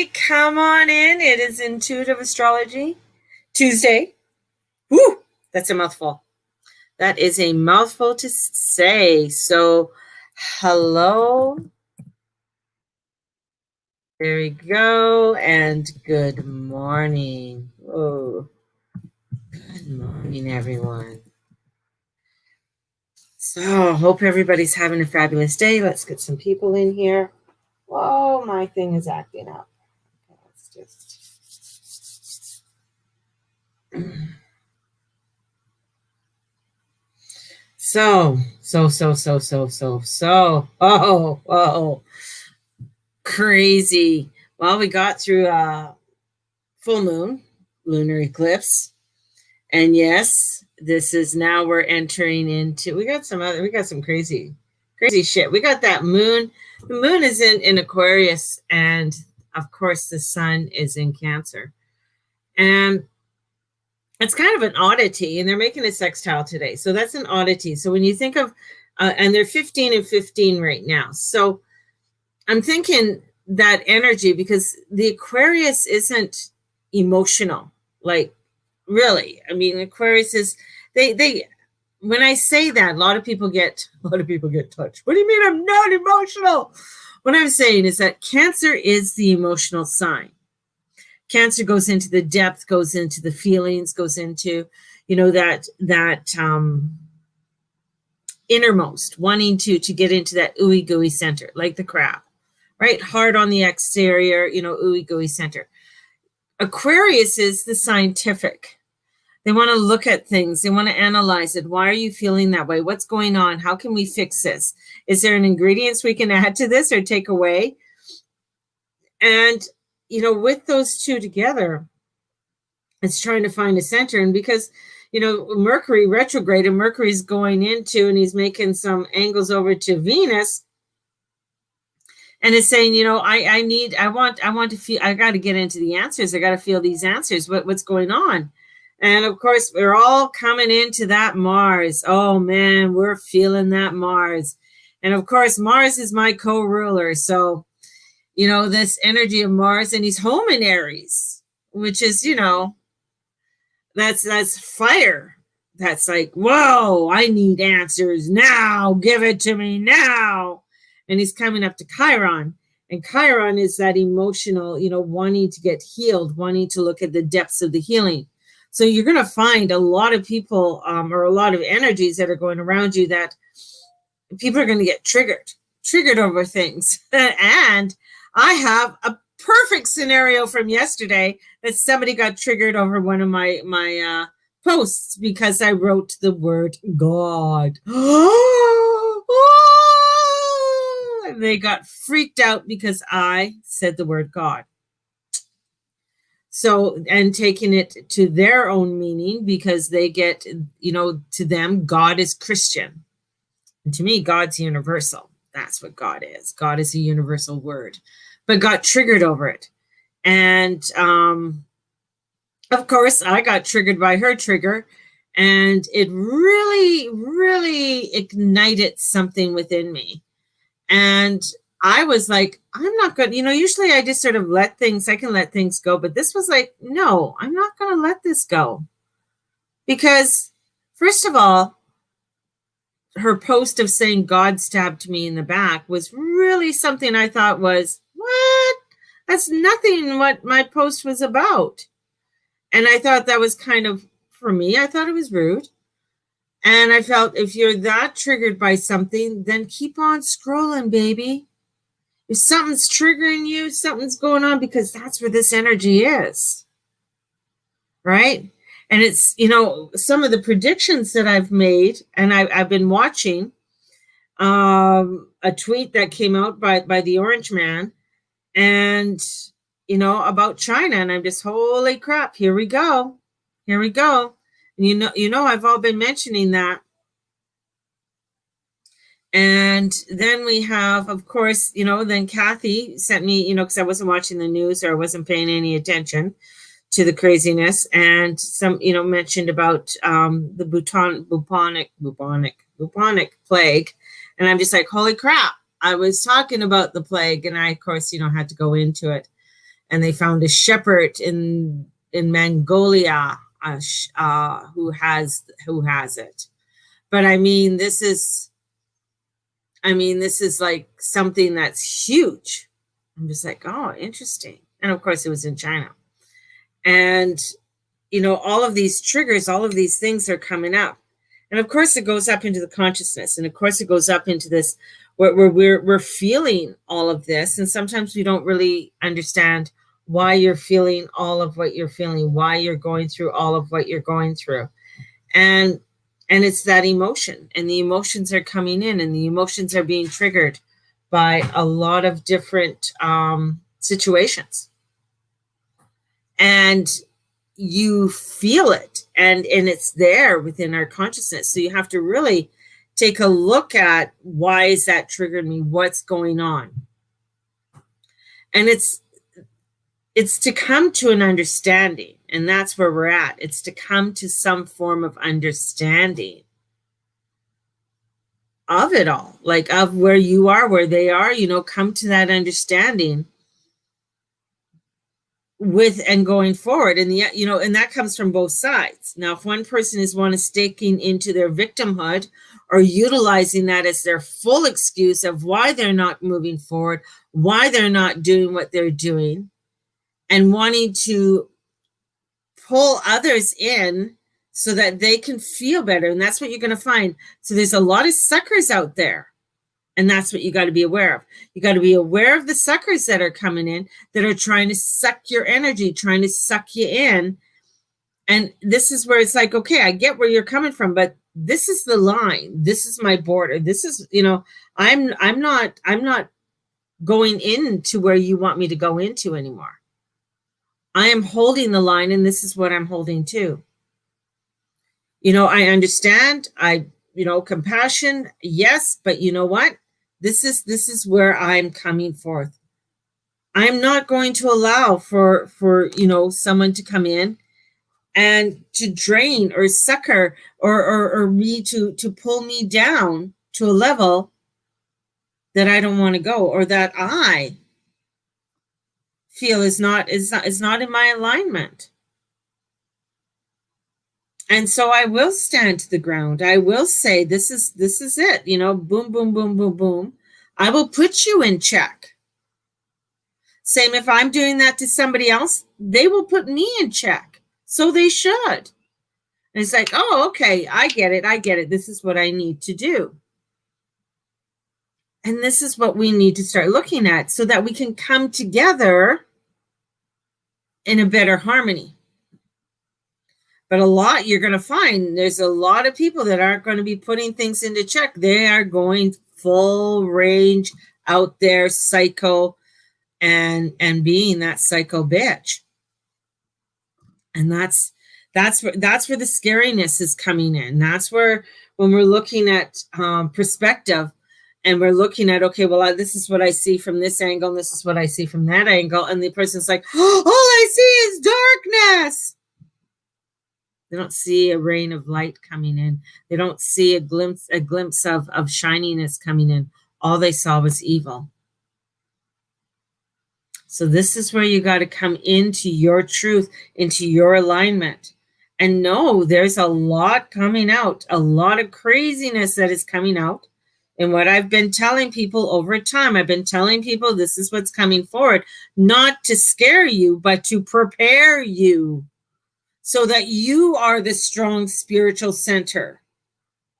everybody. Come on in. It is Intuitive Astrology Tuesday. Woo! That's a mouthful. That is a mouthful to say. So, hello. There we go. And good morning. Oh, good morning, everyone. So, hope everybody's having a fabulous day. Let's get some people in here. Whoa, my thing is acting up. Let's just... So, crazy. Well, we got through a full moon, lunar eclipse. And yes, this is now we're entering into, we got some crazy shit. We got that moon. The moon is in Aquarius, and of course the sun is in Cancer. And it's kind of an oddity, and they're making a sextile today. So that's an oddity. So when you think of, and they're 15 and 15 right now. So I'm thinking that energy, because the Aquarius isn't emotional, like really. I mean, Aquarius is, they when I say that, a lot of people get touched. What do you mean I'm not emotional? What I'm saying is that Cancer is the emotional sign. Cancer goes into the depth, goes into the feelings, goes into, that innermost, wanting to get into that ooey gooey center, like the crab, right? Hard on the exterior, ooey gooey center. Aquarius is the scientific. They want to look at things. They want to analyze it. Why are you feeling that way? What's going on? How can we fix this? Is there an ingredients we can add to this or take away? And with those two together, it's trying to find a center. And because, Mercury retrograde, and Mercury's going into, and he's making some angles over to Venus, and it's saying, I want to feel, I got to get into the answers. I got to feel these answers. What's going on? And of course, we're all coming into that Mars. Oh man, we're feeling that Mars. And of course, Mars is my co-ruler. So, this energy of Mars, and he's home in Aries, which is, that's fire. That's like, whoa, I need answers now. Give it to me now. And he's coming up to Chiron. And Chiron is that emotional, wanting to get healed, wanting to look at the depths of the healing. So you're going to find a lot of people or a lot of energies that are going around you that people are going to get triggered over things. And I have a perfect scenario from yesterday that somebody got triggered over one of my posts because I wrote the word God. And they got freaked out because I said the word God. So, and taking it to their own meaning, because they get, to them, God is Christian. And to me, God's universal. That's what God is. God is a universal word, but got triggered over it. And of course, I got triggered by her trigger, and it really, really ignited something within me. And I was like, I'm not good. Usually I just sort of I can let things go. But this was like, no, I'm not going to let this go. Because first of all, her post of saying God stabbed me in the back was really something I thought was, what? That's nothing what my post was about. And I thought that was kind of, for me, I thought it was rude. And I felt if you're that triggered by something, then keep on scrolling, baby. If something's triggering you, something's going on, because that's where this energy is. Right? And it's, some of the predictions that I've made, and I've been watching a tweet that came out by the Orange Man, and, about China. And I'm just, holy crap, here we go. And I've all been mentioning that. And then we have, of course, then Kathy sent me, because I wasn't watching the news, or I wasn't paying any attention to the craziness. And some, mentioned about the bubonic plague. And I'm just like, holy crap. I was talking about the plague, and I, of course, had to go into it. and they found a shepherd in Mongolia who has it. But I mean, this is like something that's huge. I'm just like, oh, interesting. And of course, it was in China. And, all of these triggers, all of these things are coming up. And of course, it goes up into the consciousness. And of course, it goes up into this where we're feeling all of this. And sometimes we don't really understand why you're feeling all of what you're feeling, why you're going through all of what you're going through. And it's that emotion, and the emotions are coming in, and the emotions are being triggered by a lot of different situations. And you feel it, and it's there within our consciousness. So you have to really take a look at, why is that triggering me? What's going on? And it's to come to an understanding, and that's where we're at. It's to come to some form of understanding of it all, like of where you are, where they are, come to that understanding with and going forward. And and that comes from both sides. Now, if one person is staking into their victimhood or utilizing that as their full excuse of why they're not moving forward, why they're not doing what they're doing, and wanting to pull others in so that they can feel better. And that's what you're going to find. So there's a lot of suckers out there. And that's what you got to be aware of. You got to be aware of the suckers that are coming in, that are trying to suck your energy, trying to suck you in. And this is where it's like, okay, I get where you're coming from, but this is the line. This is my border. This is, I'm not going into where you want me to go into anymore. I am holding the line, and this is what I'm holding to. I understand. Compassion, yes, but you know what? This is where I'm coming forth. I'm not going to allow for someone to come in and to drain or sucker or me to pull me down to a level that I don't want to go, or that I feel is not in my alignment. And so I will stand to the ground. I will say, this is it, boom, boom, boom, boom, boom. I will put you in check. Same if I'm doing that to somebody else, they will put me in check. So they should. And it's like, oh, okay, I get it. This is what I need to do. And this is what we need to start looking at, so that we can come together in a better harmony. But you're going to find there's a lot of people that aren't going to be putting things into check. They are going full range out there, psycho, and being that psycho bitch. And that's where the scariness is coming in. That's where, when we're looking at perspective, and we're looking at, okay, well, this is what I see from this angle, and this is what I see from that angle, and the person's like, oh, all I see is darkness. They don't see a rain of light coming in. They don't see a glimpse of shininess coming in. All they saw was evil. So this is where you got to come into your truth, into your alignment. And no, there's a lot coming out, a lot of craziness that is coming out. And what I've been telling people over time, I've been telling people this is what's coming forward, not to scare you, but to prepare you, so that you are the strong spiritual center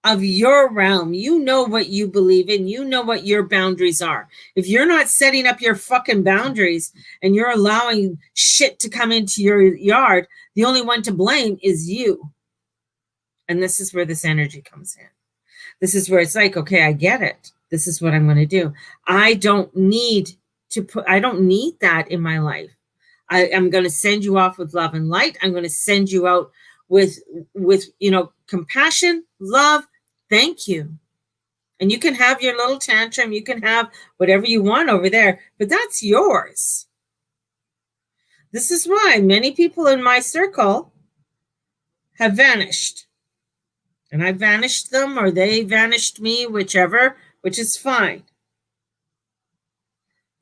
of your realm. You know what you believe in. You know what your boundaries are. If you're not setting up your fucking boundaries and you're allowing shit to come into your yard, the only one to blame is you. And this is where this energy comes in. This is where it's like, okay, I get it. This is what I'm going to do. I don't need that in my life. I'm going to send you off with love and light. I'm going to send you out with compassion, love. Thank you. And you can have your little tantrum. You can have whatever you want over there, but that's yours. This is why many people in my circle have vanished. And I vanished them, or they vanished me, whichever, which is fine.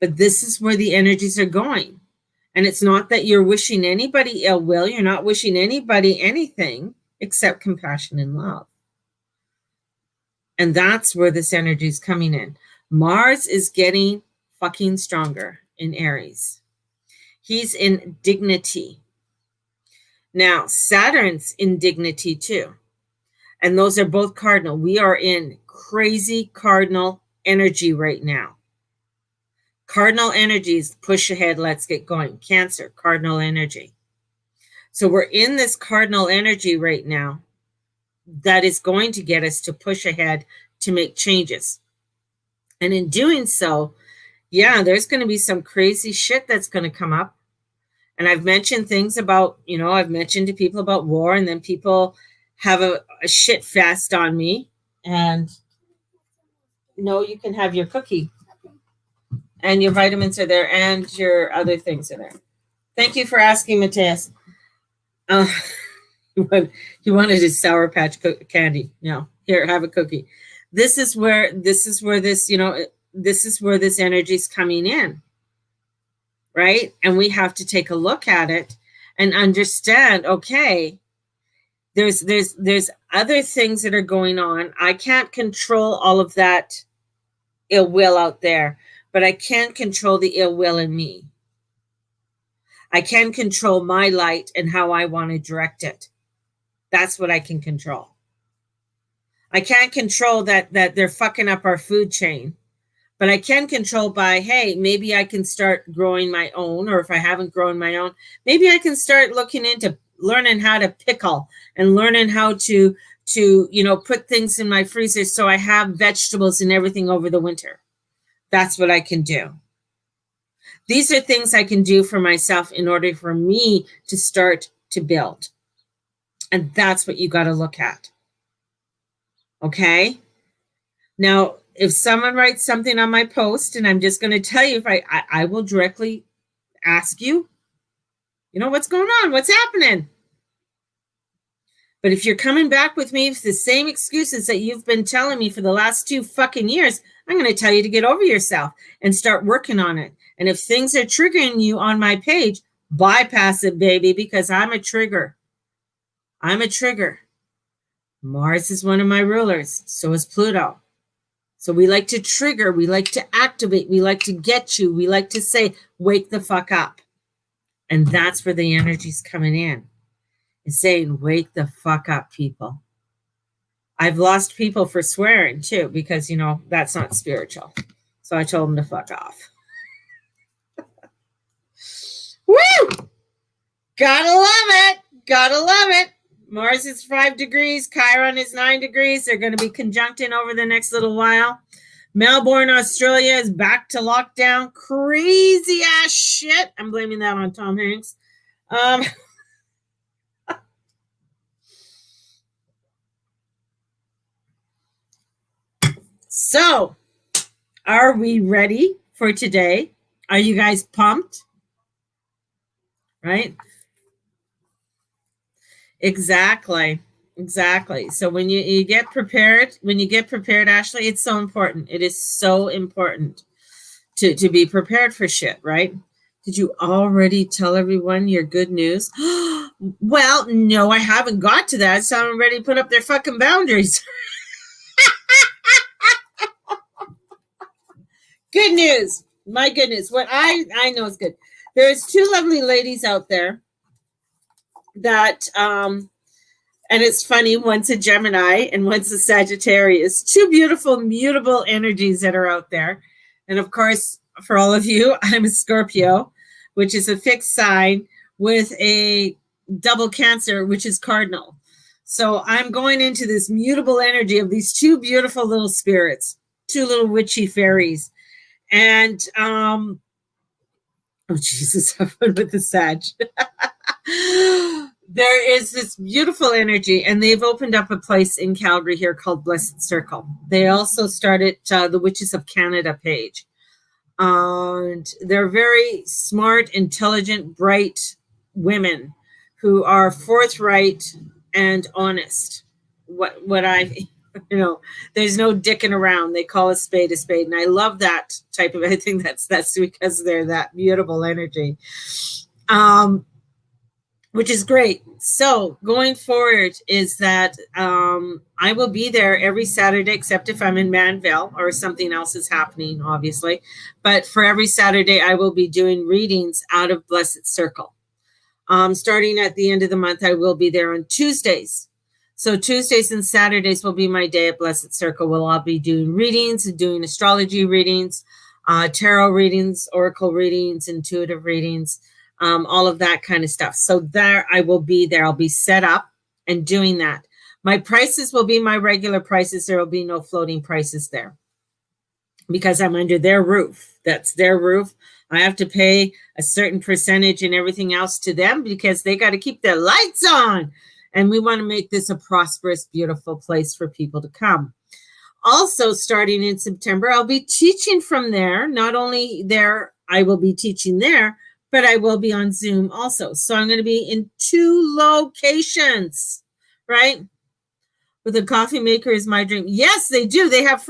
But this is where the energies are going. And it's not that you're wishing anybody ill will. You're not wishing anybody anything except compassion and love. And that's where this energy is coming in. Mars is getting fucking stronger in Aries. He's in dignity. Now, Saturn's in dignity too. And those are both cardinal. We are in crazy cardinal energy right now. Cardinal energies, push ahead, let's get going. Cancer, cardinal energy. So we're in this cardinal energy right now that is going to get us to push ahead to make changes. And in doing so, yeah, there's going to be some crazy shit that's going to come up. And I've mentioned things about, I've mentioned to people about war, and then people have a shit fest on me. And no, you can have your cookie. And your vitamins are there, and your other things are there. Thank you for asking, Matthias. He wanted his Sour Patch candy. No, here, have a cookie. This is where this energy is coming in, right? And we have to take a look at it and understand, okay, there's other things that are going on. I can't control all of that ill will out there, but I can control the ill will in me. I can control my light and how I want to direct it. That's what I can control. I can't control that they're fucking up our food chain, but I can control by, hey, maybe I can start growing my own, or if I haven't grown my own, maybe I can start looking into learning how to pickle and learning how to put things in my freezer so I have vegetables and everything over the winter. That's what I can do. These are things I can do for myself in order for me to start to build. And that's what you got to look at. Okay? Now, if someone writes something on my post, and I'm just going to tell you, if I will directly ask you, what's going on? What's happening? But if you're coming back with me with the same excuses that you've been telling me for the last 2 fucking years, I'm going to tell you to get over yourself and start working on it. And if things are triggering you on my page, bypass it, baby, because I'm a trigger. I'm a trigger. Mars is one of my rulers. So is Pluto. So we like to trigger. We like to activate. We like to get you. We like to say, wake the fuck up. And that's where the energy's coming in. It's saying, wake the fuck up, people. I've lost people for swearing too, because, that's not spiritual. So I told them to fuck off. Woo! Gotta love it. Gotta love it. Mars is 5 degrees. Chiron is 9 degrees. They're going to be conjuncting over the next little while. Melbourne, Australia is back to lockdown. Crazy ass shit. I'm blaming that on Tom Hanks. So, are we ready for today? Are you guys pumped? Right? Exactly. So when you get prepared, Ashley, it's so important. It is so important to be prepared for shit, right? Did you already tell everyone your good news? Well, no, I haven't got to that. So I'm ready to put up their fucking boundaries. Good news. My goodness. What I know is good. There's 2 lovely ladies out there that, and it's funny, one's a Gemini and one's a Sagittarius. 2 beautiful, mutable energies that are out there. And of course, for all of you, I'm a Scorpio, which is a fixed sign with a double Cancer, which is cardinal. So I'm going into this mutable energy of these 2 beautiful little spirits, 2 little witchy fairies. And, oh, Jesus, I went with the Sag. There is this beautiful energy, and they've opened up a place in Calgary here called Blessed Circle. They also started the Witches of Canada page. And they're very smart, intelligent, bright women who are forthright and honest. What I You know, there's no dicking around. They call a spade, and I love that type of. I think that's because they're that beautiful energy, which is great. So going forward is that I will be there every Saturday, except if I'm in Manville or something else is happening, obviously. But for every Saturday, I will be doing readings out of Blessed Circle. Starting at the end of the month, I will be there on Tuesdays. So Tuesdays and Saturdays will be my day at Blessed Circle. We'll all be doing readings and doing astrology readings, tarot readings, oracle readings, intuitive readings, all of that kind of stuff. So there I will be there. I'll be set up and doing that. My prices will be my regular prices. There will be no floating prices there because I'm under their roof. That's their roof. I have to pay a certain percentage and everything else to them because they got to keep their lights on. And we want to make this a prosperous, beautiful place for people to come. Also, starting in September, I'll be teaching from there. Not only there, I will be teaching there, but I will be on Zoom also. So I'm going to be in 2 locations, right? With a coffee maker is my dream. Yes, they do. They have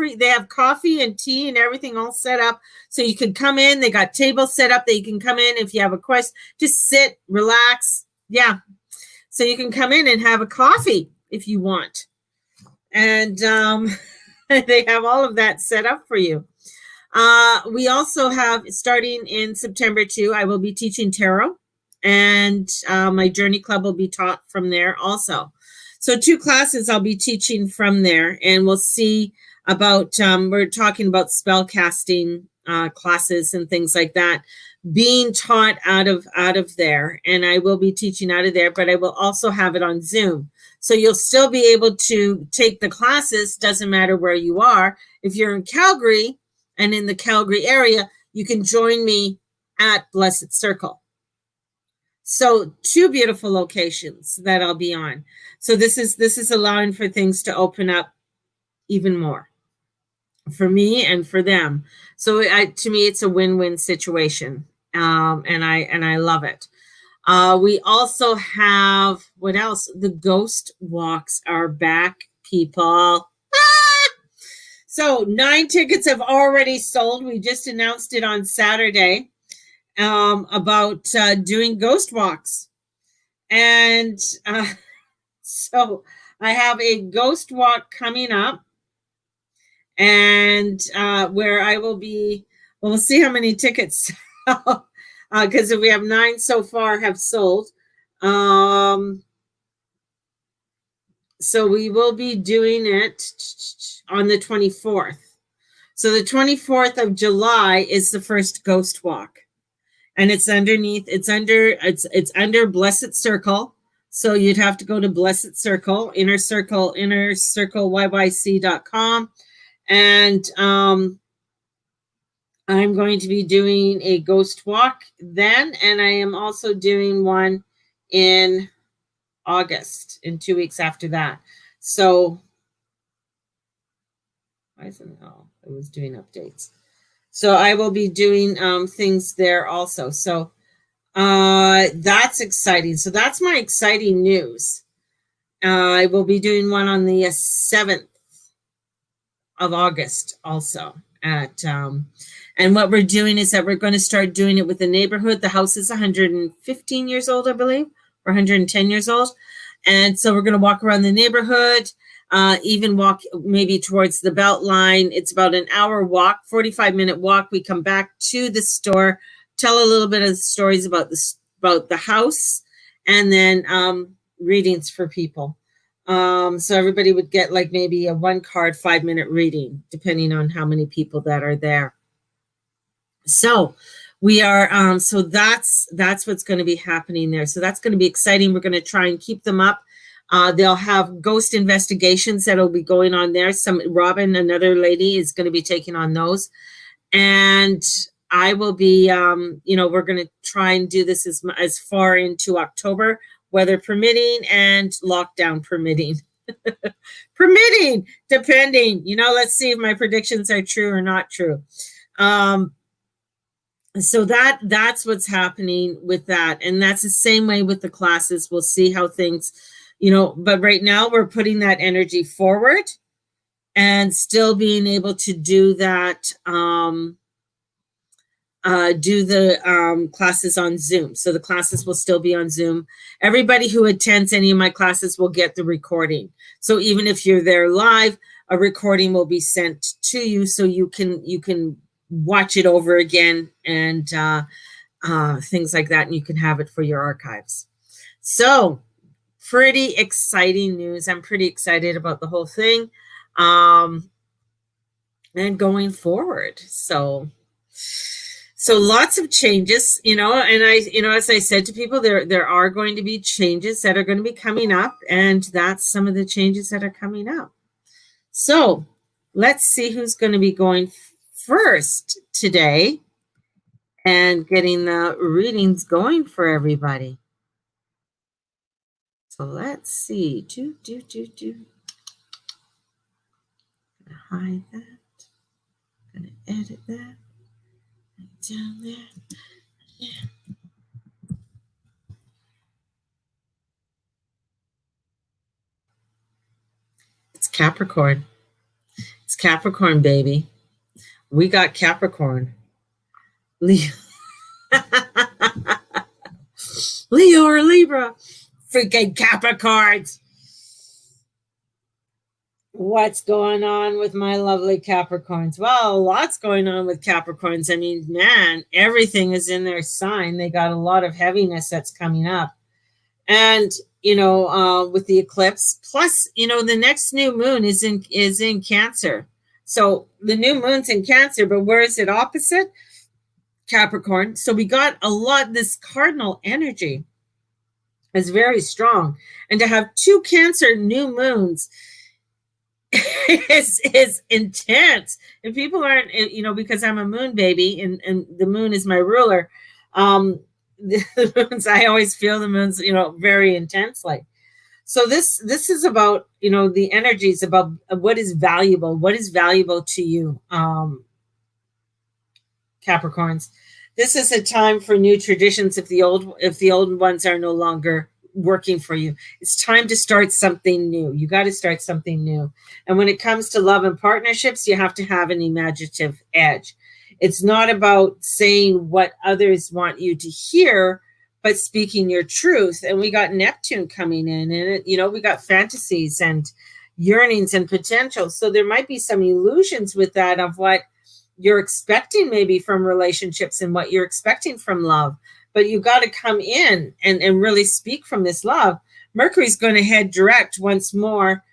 coffee and tea and everything all set up. So you can come in. They got tables set up that you can come in if you have a question. Just sit, relax. Yeah. So you can come in and have a coffee if you want. And they have all of that set up for you. We also have, starting in September too, I will be teaching tarot. And my Journey Club will be taught from there also. So 2 classes I'll be teaching from there. And we'll see about, we're talking about spell casting classes and things like that being taught out of there. And I will be teaching out of there, but I will also have it on Zoom. So you'll still be able to take the classes, doesn't matter where you are. If you're in Calgary and in the Calgary area, you can join me at Blessed Circle. So 2 beautiful locations that I'll be on. So this is allowing for things to open up even more for me and for them. So to me, it's a win-win situation. And I love it. We also have, what else? The ghost walks are back, people. So 9 tickets have already sold. We just announced it on Saturday about doing ghost walks. And so I have a ghost walk coming up, and where I will be, we'll see how many tickets because if we have 9 so far have sold. So we will be doing it on the 24th. So the 24th of July is the first ghost walk. And it's underneath, it's under Blessed Circle. So you'd have to go to Blessed Circle, innercirclyyc.com. And I'm going to be doing a ghost walk then, and I am also doing one in August, in 2 weeks after that. So, why isn't it? Oh, it was doing updates. So I will be doing things there also. So that's exciting. So that's my exciting news. I will be doing one on the 7th of August also at and what we're doing is that we're going to start doing it with the neighborhood. The house is 115 years old, I believe, or 110 years old. And so we're going to walk around the neighborhood, even walk maybe towards the belt line. It's about an hour walk, 45-minute walk. We come back to the store, tell a little bit of stories about the house, and then readings for people. So everybody would get like maybe a 1-card 5-minute reading, depending on how many people that are there. So we are, so that's what's going to be happening there. So that's going to be exciting. We're going to try and keep them up. They'll have ghost investigations that'll be going on there. Robin, another lady, is going to be taking on those. And I will be, we're going to try and do this as far into October, weather permitting and lockdown permitting. Permitting, depending, let's see if my predictions are true or not true. So that's what's happening with that. And that's the same way with the classes. We'll see how things, but right now we're putting that energy forward. and still being able to do that, do the classes on Zoom. So the classes will still be on Zoom. Everybody who attends any of my classes will get the recording. So even if you're there live, a recording will be sent to you, so you can watch it over again and things like that, and you can have it for your archives. So pretty exciting news. I'm pretty excited about the whole thing, and going forward. So lots of changes, and I, as I said to people, there are going to be changes that are going to be coming up, and that's some of the changes that are coming up. So let's see who's going to be going first today and getting the readings going for everybody. So let's see. Hide that. I'm going to edit that. Down there. Yeah. It's Capricorn. It's Capricorn, baby. We got Capricorn. Leo. Leo or Libra. Freaking Capricorns. What's going on with my lovely Capricorns? Well, lots going on with Capricorns. I mean, man, everything is in their sign. They got a lot of heaviness that's coming up. And, with the eclipse, plus, the next new moon is in Cancer. So the new moon's in Cancer, but where is it opposite? Capricorn. So we got a lot, this cardinal energy is very strong. And to have two Cancer new moons is intense. And people aren't, because I'm a moon baby and the moon is my ruler. The moons, I always feel the moons, very intensely. So this is about, the energies, about what is valuable to you, Capricorns. This is a time for new traditions if the old ones are no longer working for you. It's time to start something new. You got to start something new. And when it comes to love and partnerships, you have to have an imaginative edge. It's not about saying what others want you to hear, but speaking your truth. And we got Neptune coming in, and we got fantasies and yearnings and potential. So there might be some illusions with that of what you're expecting maybe from relationships and what you're expecting from love. But you got to come in and really speak from this love. Mercury's going to head direct once more,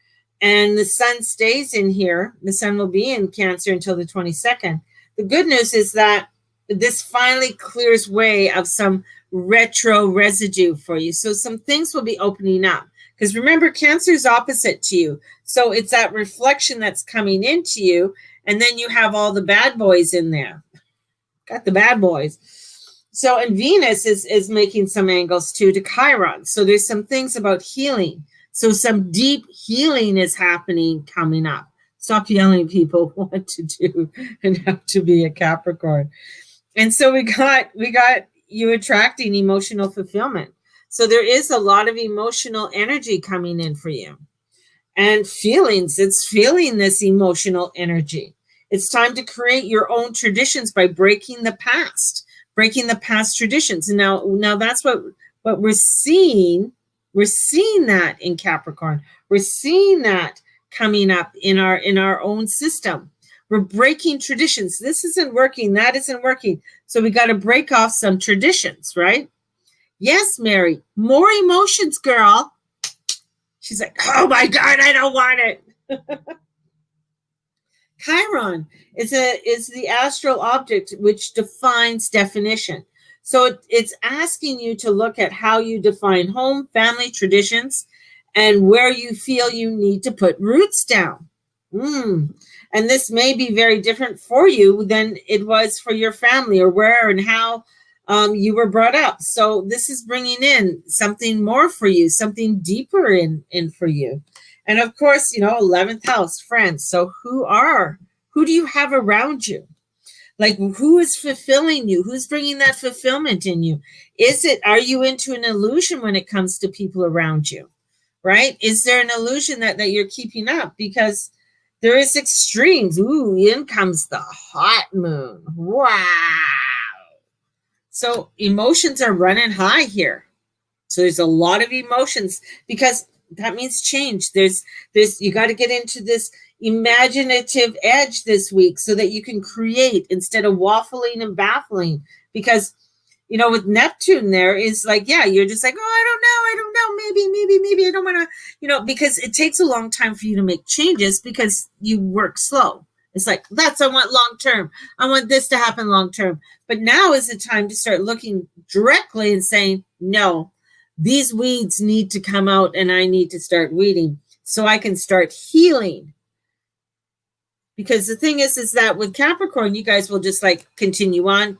and the sun stays in here. The sun will be in Cancer until the 22nd. The good news is that this finally clears way of some retro residue for you. So some things will be opening up. Because remember, Cancer is opposite to you. So it's that reflection that's coming into you. And then you have all the bad boys in there. Got the bad boys. So, and Venus is making some angles too to Chiron. So there's some things about healing. So some deep healing is happening coming up. Stop yelling, people, what to do and how to be a Capricorn. And so we got you attracting emotional fulfillment. So there is a lot of emotional energy coming in for you. And feelings, it's feeling this emotional energy. It's time to create your own traditions by breaking the past traditions. And now that's what we're seeing. We're seeing that in Capricorn. We're seeing that coming up in our own system. We're breaking traditions. This isn't working. That isn't working. So we got to break off some traditions, right? Yes, Mary, more emotions, girl. She's like, oh my God, I don't want it. Chiron is the astral object which defines definition. So it's asking you to look at how you define home, family, traditions, and where you feel you need to put roots down. And this may be very different for you than it was for your family, or where and how you were brought up. So this is bringing in something more for you, something deeper in for you. And of course, 11th house, friends. So who do you have around you? Like, who is fulfilling you? Who's bringing that fulfillment in you? Are you into an illusion when it comes to people around you, right? Is there an illusion that you're keeping up? Because, There is extremes. Ooh, in comes the hot moon. Wow. So emotions are running high here. So there's a lot of emotions because that means change. There's you got to get into this imaginative edge this week so that you can create instead of waffling and baffling. Because with Neptune there is like, yeah, you're just like, oh, I don't know, maybe I don't want to, because it takes a long time for you to make changes because you work slow. It's like, I want long term. I want this to happen long term. But now is the time to start looking directly and saying, no, these weeds need to come out and I need to start weeding so I can start healing. Because the thing is that with Capricorn, you guys will just like continue on.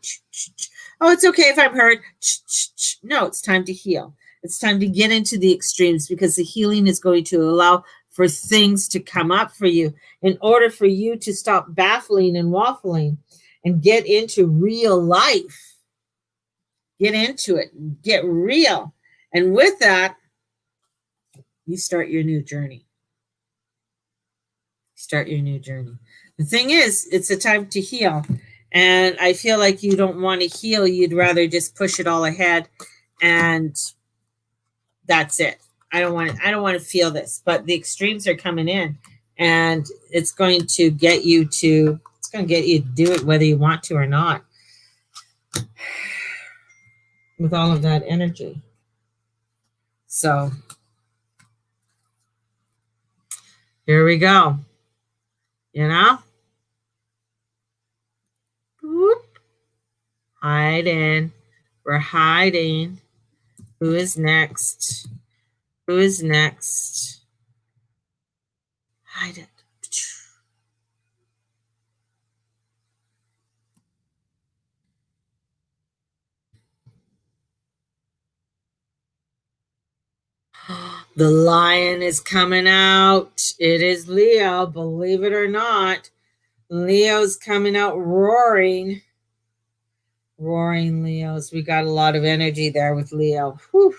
Oh, it's okay if I'm hurt. No, it's time to heal. It's time to get into the extremes because the healing is going to allow for things to come up for you in order for you to stop baffling and waffling and get into real life. Get into it. Get real. And with that, you start your new journey. Start your new journey. The thing is, it's a time to heal. And I feel like you don't want to heal. You'd rather just push it all ahead. And that's it. I don't want to feel this. But the extremes are coming in. And it's going to get you to do it whether you want to or not. With all of that energy. So here we go. Whoop. Hiding. We're hiding. Who is next? Who is next? Hide it. The lion is coming out. It is Leo, believe it or not. Leo's coming out roaring. Roaring Leos. We got a lot of energy there with Leo. Whew.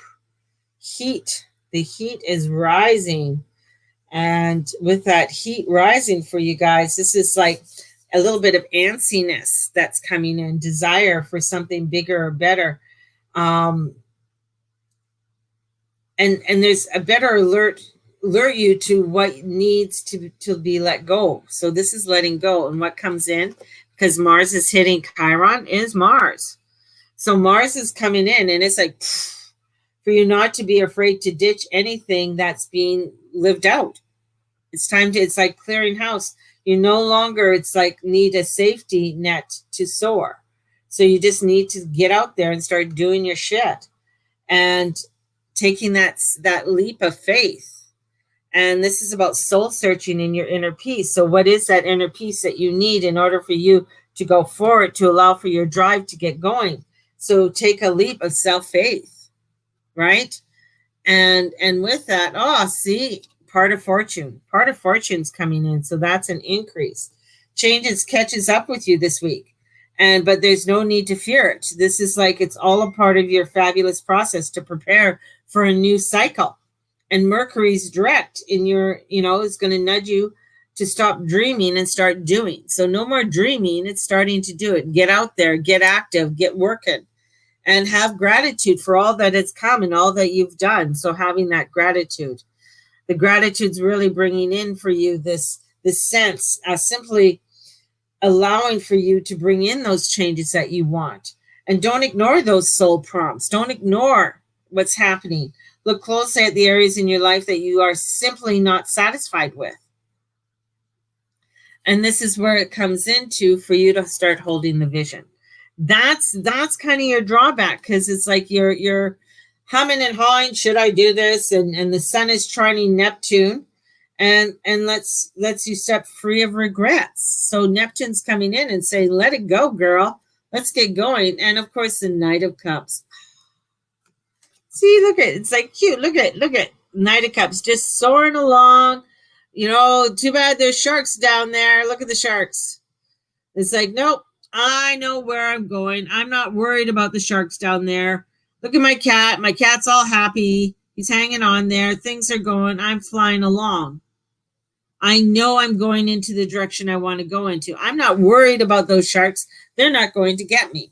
Heat. The heat is rising. And with that heat rising for you guys, this is like a little bit of antsiness that's coming in, desire for something bigger or better. And there's a better alert you to what needs to be let go. So this is letting go. And what comes in, because Mars is hitting Chiron, is Mars. So Mars is coming in and it's like, for you not to be afraid to ditch anything that's being lived out. It's like clearing house. You no longer, it's like need a safety net to soar. So you just need to get out there and start doing your shit and taking that leap of faith. And this is about soul searching in your inner peace. So what is that inner peace that you need in order for you to go forward, to allow for your drive to get going? So take a leap of self-faith, right? And with that, see, part of fortune's coming in. So that's an increase. Changes catches up with you this week. But there's no need to fear it. This is like, it's all a part of your fabulous process to prepare for a new cycle. And Mercury's direct in your, is going to nudge you to stop dreaming and start doing. So no more dreaming. It's starting to do it. Get out there, get active, get working, and have gratitude for all that has come and all that you've done. So having that gratitude, the gratitude's really bringing in for you this sense as simply allowing for you to bring in those changes that you want. And don't ignore those soul prompts. Don't ignore what's happening. Look closely at the areas in your life that you are simply not satisfied with. And this is where it comes into for you to start holding the vision. That's kind of your drawback, because it's like you're humming and hawing, should I do this? And the sun is trining Neptune and lets you step free of regrets. So Neptune's coming in and saying, let it go, girl. Let's get going. And of course, the Knight of Cups. See, look at it. It's like cute. Look at Knight of Cups just soaring along. Too bad there's sharks down there. Look at the sharks. It's like, nope, I know where I'm going. I'm not worried about the sharks down there. Look at my cat. My cat's all happy. He's hanging on there. Things are going. I'm flying along. I know I'm going into the direction I want to go into. I'm not worried about those sharks. They're not going to get me.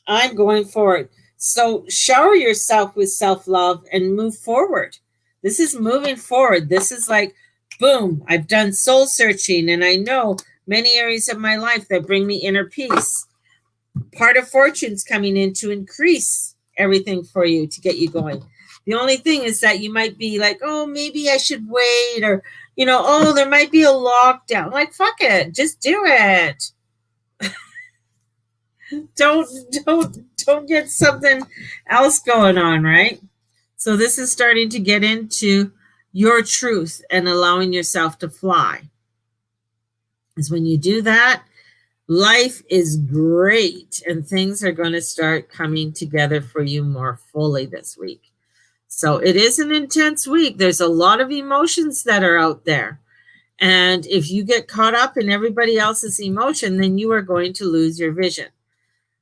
I'm going forward. So shower yourself with self-love and move forward. This is moving forward. This is like, boom, I've done soul searching, and I know many areas of my life that bring me inner peace. Part of fortune's coming in to increase everything for you to get you going. The only thing is that you might be like, oh, maybe I should wait, or, oh, there might be a lockdown. Like, fuck it, just do it. Don't get something else going on, right? So this is starting to get into your truth and allowing yourself to fly. Because when you do that, life is great and things are going to start coming together for you more fully this week. So it is an intense week. There's a lot of emotions that are out there. And if you get caught up in everybody else's emotion, then you are going to lose your vision.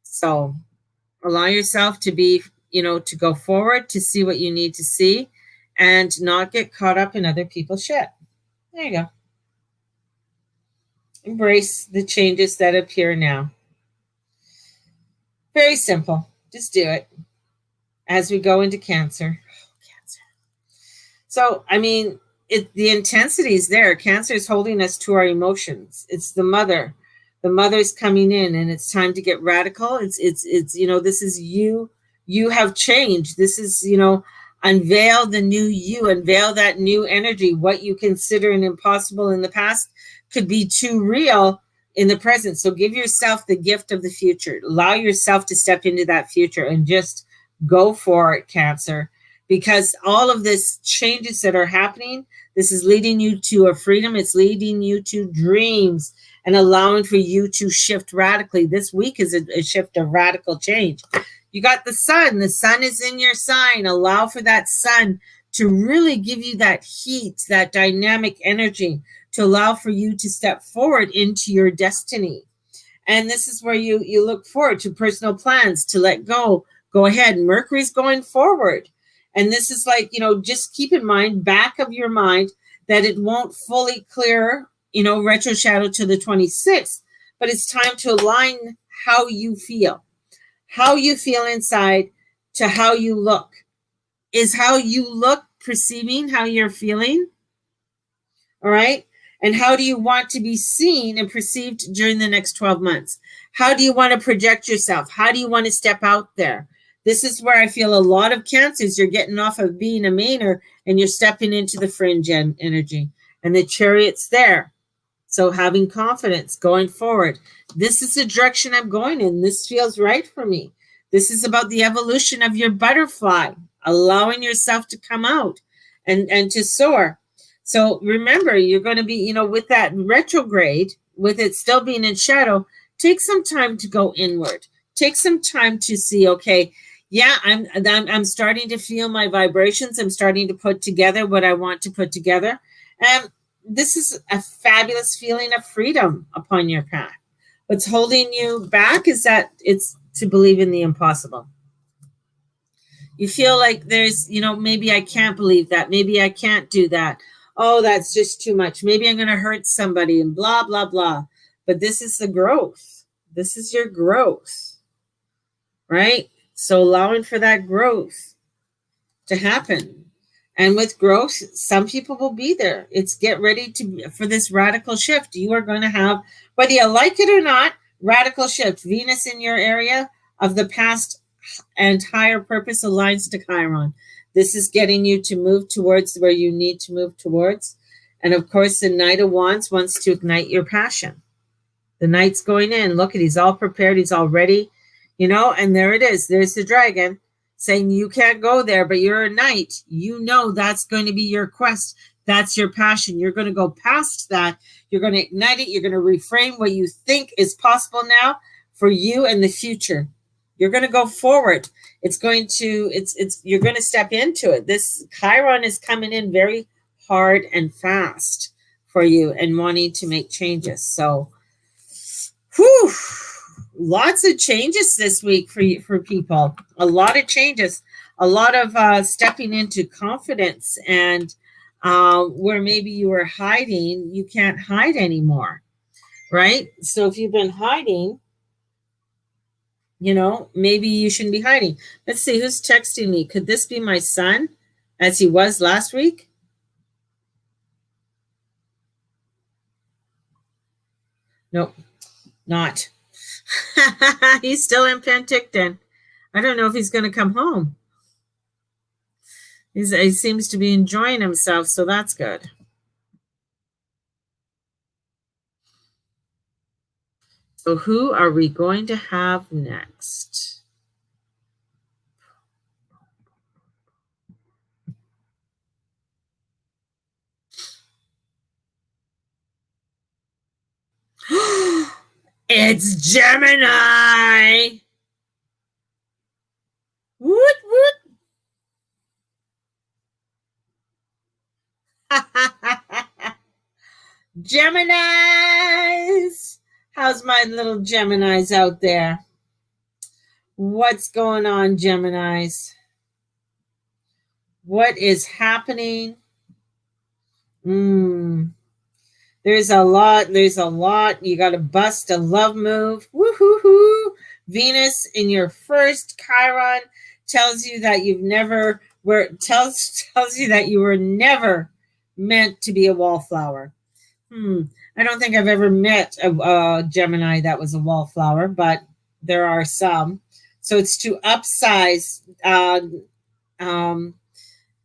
So allow yourself to be, to go forward, to see what you need to see, and not get caught up in other people's shit. There you go. Embrace the changes that appear now. Very simple. Just do it. As we go into Cancer. Cancer. So, the intensity is there. Cancer is holding us to our emotions. It's the mother. The mother's coming in, and it's time to get radical. It's this is you. You have changed. This is, unveil the new you, unveil that new energy. What you consider an impossible in the past could be too real in the present. So give yourself the gift of the future. Allow yourself to step into that future and just go for it, Cancer, because all of this changes that are happening, this is leading you to a freedom. It's leading you to dreams and allowing for you to shift radically. This week is a shift of radical change. You got the sun. The sun is in your sign. Allow for that sun to really give you that heat, that dynamic energy, to allow for you to step forward into your destiny. And this is where you look forward to personal plans, to let go. Go ahead. Mercury's going forward. And this is like, just keep in mind, back of your mind, that it won't fully clear, retro shadow to the 26th, but it's time to align how you feel inside to how you look. Is how you look perceiving how you're feeling? All right. And how do you want to be seen and perceived during the next 12 months? How do you want to project yourself? How do you want to step out there? This is where I feel a lot of Cancers, you're getting off of being a mainer and you're stepping into the fringe energy. And the Chariot's there. So having confidence going forward. This is the direction I'm going in. This feels right for me. This is about the evolution of your butterfly, allowing yourself to come out and to soar. So remember, you're going to be, with that retrograde, with it still being in shadow, take some time to go inward. Take some time to see, okay, yeah, I'm starting to feel my vibrations. I'm starting to put together what I want to put together. And this is a fabulous feeling of freedom upon your path. What's holding you back is that it's to believe in the impossible. You feel like there's, maybe I can't believe that. Maybe I can't do that. Oh, that's just too much. Maybe I'm going to hurt somebody and blah, blah, blah. But this is the growth. This is your growth, right? So allowing for that growth to happen. And with growth, some people will be there. It's get ready for this radical shift. You are going to have, whether you like it or not, radical shift. Venus in your area of the past and higher purpose aligns to Chiron. This is getting you to move towards where you need to move towards. And of course, the Knight of Wands wants to ignite your passion. The Knight's going in. Look at, he's all prepared. He's all ready, and there it is. There's the dragon saying you can't go there, but you're a knight. That's going to be your quest. That's your passion. You're going to go past that. You're going to ignite it. You're going to reframe what you think is possible now for you and the future. You're going to go forward. You're going to step into it. This Chiron is coming in very hard and fast for you and wanting to make changes. So, lots of changes this week for people. A lot of changes, a lot of stepping into confidence and where maybe you were hiding, you can't hide anymore, right? So if you've been hiding, maybe you shouldn't be hiding. Let's see who's texting me. Could this be my son as he was last week? Nope, not. He's still in Penticton. I don't know if he's going to come home. He seems to be enjoying himself, so that's good. So who are we going to have next? It's Gemini. Woot woot. Geminis. How's my little Geminis out there? What's going on, Geminis? What is happening? There's a lot. You got to bust a love move. Woo-hoo-hoo. Venus in your first Chiron tells you that tells you that you were never meant to be a wallflower. I don't think I've ever met a Gemini that was a wallflower, but there are some. So it's to upsize and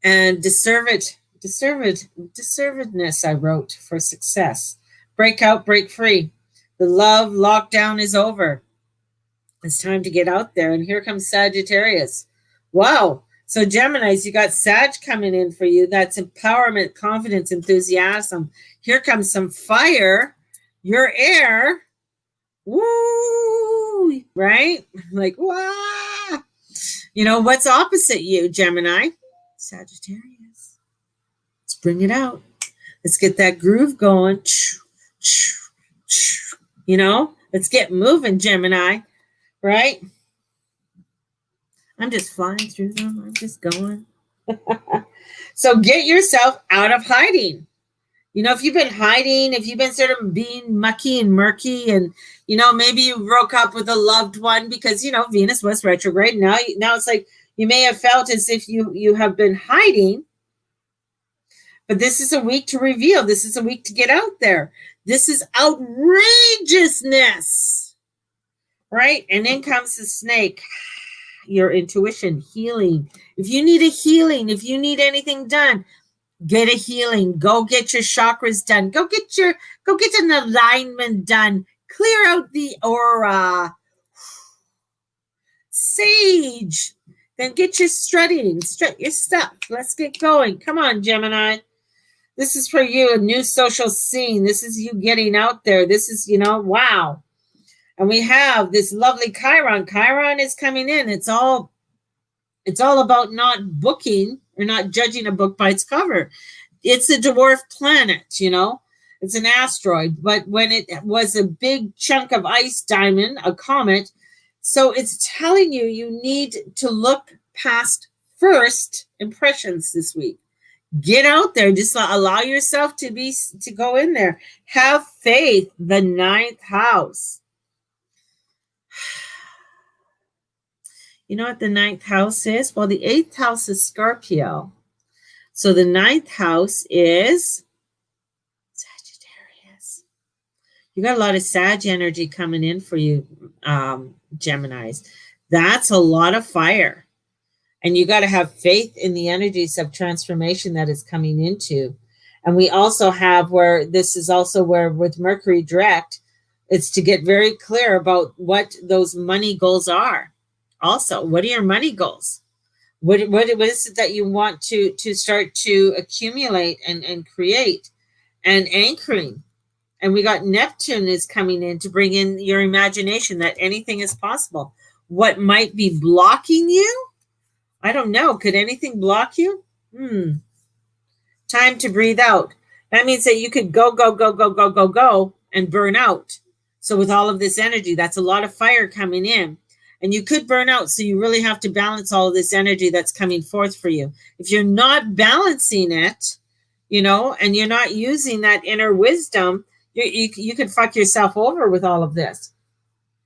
deservedness, I wrote, for success. Break out, break free. The love lockdown is over. It's time to get out there. And here comes Sagittarius. Wow. So Geminis, you got Sag coming in for you. That's empowerment, confidence, enthusiasm. Here comes some fire. Your air. Woo! Right? Like, wow. What's opposite you, Gemini? Sagittarius. Let's bring it out. Let's get that groove going. Let's get moving, Gemini. Right? I'm just flying through them. I'm just going. So get yourself out of hiding. If you've been hiding, if you've been sort of being mucky and murky, and, maybe you broke up with a loved one because, Venus was retrograde. Now it's like you may have felt as if you have been hiding. But this is a week to reveal. This is a week to get out there. This is outrageousness. Right? And then comes the snake. Your intuition, healing. If you need a healing, if you need anything done, get a healing. Go get your chakras done. Go get an alignment done. Clear out the aura. Sage. Then get your strutting. Strut your stuff. Let's get going. Come on, Gemini. This is for you, a new social scene. This is you getting out there. This is, wow. And we have this lovely Chiron. Chiron is coming in. It's all about not booking or not judging a book by its cover. It's a dwarf planet, It's an asteroid. But when it was a big chunk of ice diamond, a comet, so it's telling you need to look past first impressions this week. Get out there. Just allow yourself to go in there. Have faith. The 9th house. You know what the 9th house is? Well, the 8th house is Scorpio. So the 9th house is Sagittarius. You got a lot of Sag energy coming in for you, Geminis. That's a lot of fire. And you got to have faith in the energies of transformation that is coming into. And we also have this is also where with Mercury direct, it's to get very clear about what those money goals are. Also, what are your money goals? What is it that you want to start to accumulate and create and anchoring? And we got Neptune is coming in to bring in your imagination that anything is possible. What might be blocking you? I don't know. Could anything block you? Time to breathe out. That means that you could go and burn out. So with all of this energy, that's a lot of fire coming in. And you could burn out. So you really have to balance all of this energy that's coming forth for you. If you're not balancing it, and you're not using that inner wisdom, you could fuck yourself over with all of this.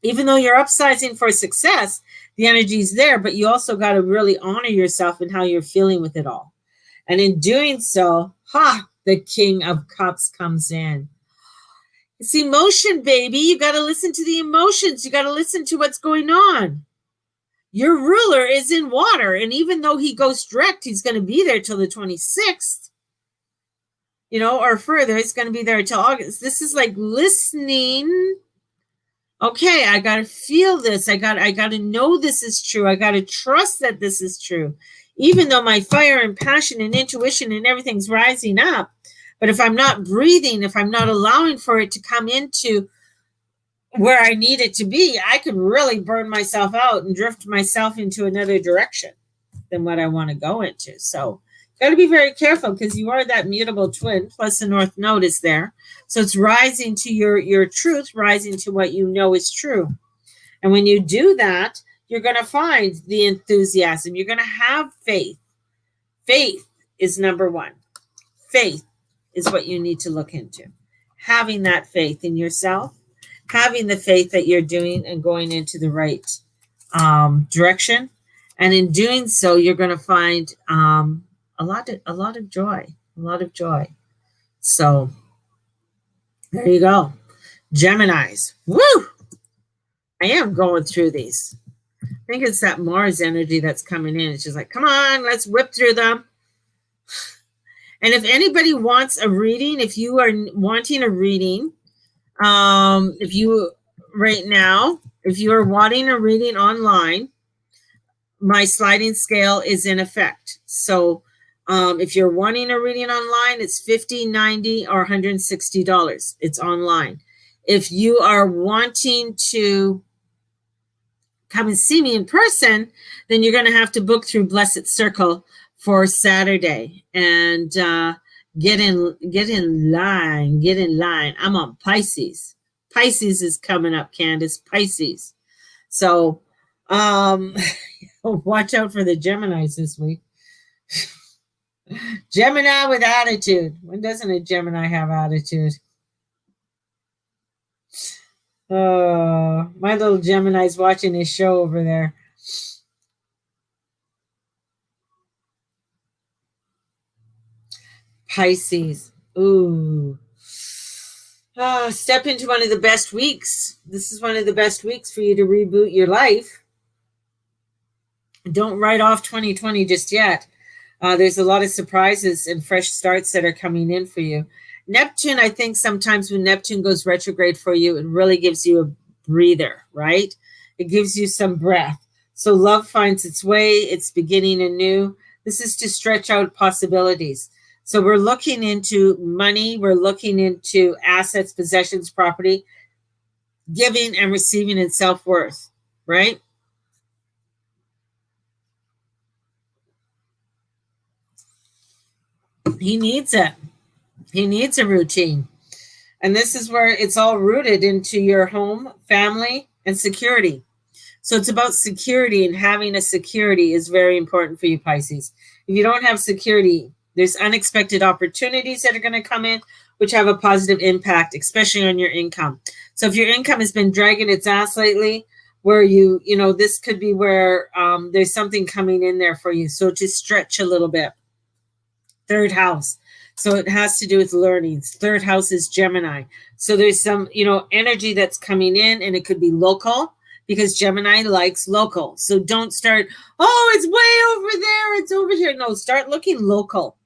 Even though you're upsizing for success, the energy's there, but you also got to really honor yourself and how you're feeling with it all. And in doing so, the King of Cups comes in. It's emotion, baby. You got to listen to the emotions. You got to listen to what's going on. Your ruler is in water, and even though he goes direct, he's going to be there till the 26th, or further. It's going to be there till August. This is like listening. Okay, I got to feel this. I got to know this is true. I got to trust that this is true. Even though my fire and passion and intuition and everything's rising up, but if I'm not breathing, if I'm not allowing for it to come into where I need it to be, I could really burn myself out and drift myself into another direction than what I want to go into. So got to be very careful, because you are that mutable twin, plus the North Node is there. So it's rising to your truth, rising to what you know is true. And when you do that, you're going to find the enthusiasm. You're going to have faith. Faith is number one. Faith is what you need to look into. Having that faith in yourself, having the faith that you're doing and going into the right direction. And in doing so, you're going to find a lot of joy. So there you go. Geminis. Woo! I am going through these. I think it's that Mars energy that's coming in. It's just like, come on, let's whip through them. And if anybody wants a reading, if you are wanting a reading, if you are wanting a reading online, my sliding scale is in effect. So if you're wanting a reading online, it's $50, $90, or $160. It's online. If you are wanting to come and see me in person, then you're going to have to book through Blessed Circle for Saturday, and get in line. I'm on Pisces. Pisces is coming up, Candace. Pisces. So watch out for the Geminis this week. Gemini with attitude. When doesn't a Gemini have attitude? My little Gemini's watching his show over there. Pisces. Ooh. Step into one of the best weeks. This is one of the best weeks for you to reboot your life. Don't write off 2020 just yet. There's a lot of surprises and fresh starts that are coming in for you. Neptune, I think sometimes when Neptune goes retrograde for you, it really gives you a breather, right? It gives you some breath. So love finds its way. It's beginning anew. This is to stretch out possibilities. So we're looking into money. We're looking into assets, possessions, property, giving and receiving, and self-worth, right? He needs it. He needs a routine. And this is where it's all rooted into your home, family, and security. So it's about security, and having a security is very important for you, Pisces. If you don't have security, there's unexpected opportunities that are going to come in, which have a positive impact, especially on your income. So if your income has been dragging its ass lately, where this could be where there's something coming in there for you. So to stretch a little bit. Third house. So it has to do with learnings. Third house is Gemini. So there's some, energy that's coming in, and it could be local, because Gemini likes local. So don't start, it's way over there, it's over here. No, start looking local.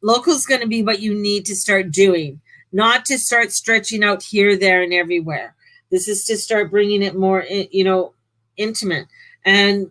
Local is going to be what you need to start doing, not to start stretching out here, there, and everywhere. This is to start bringing it more, intimate. And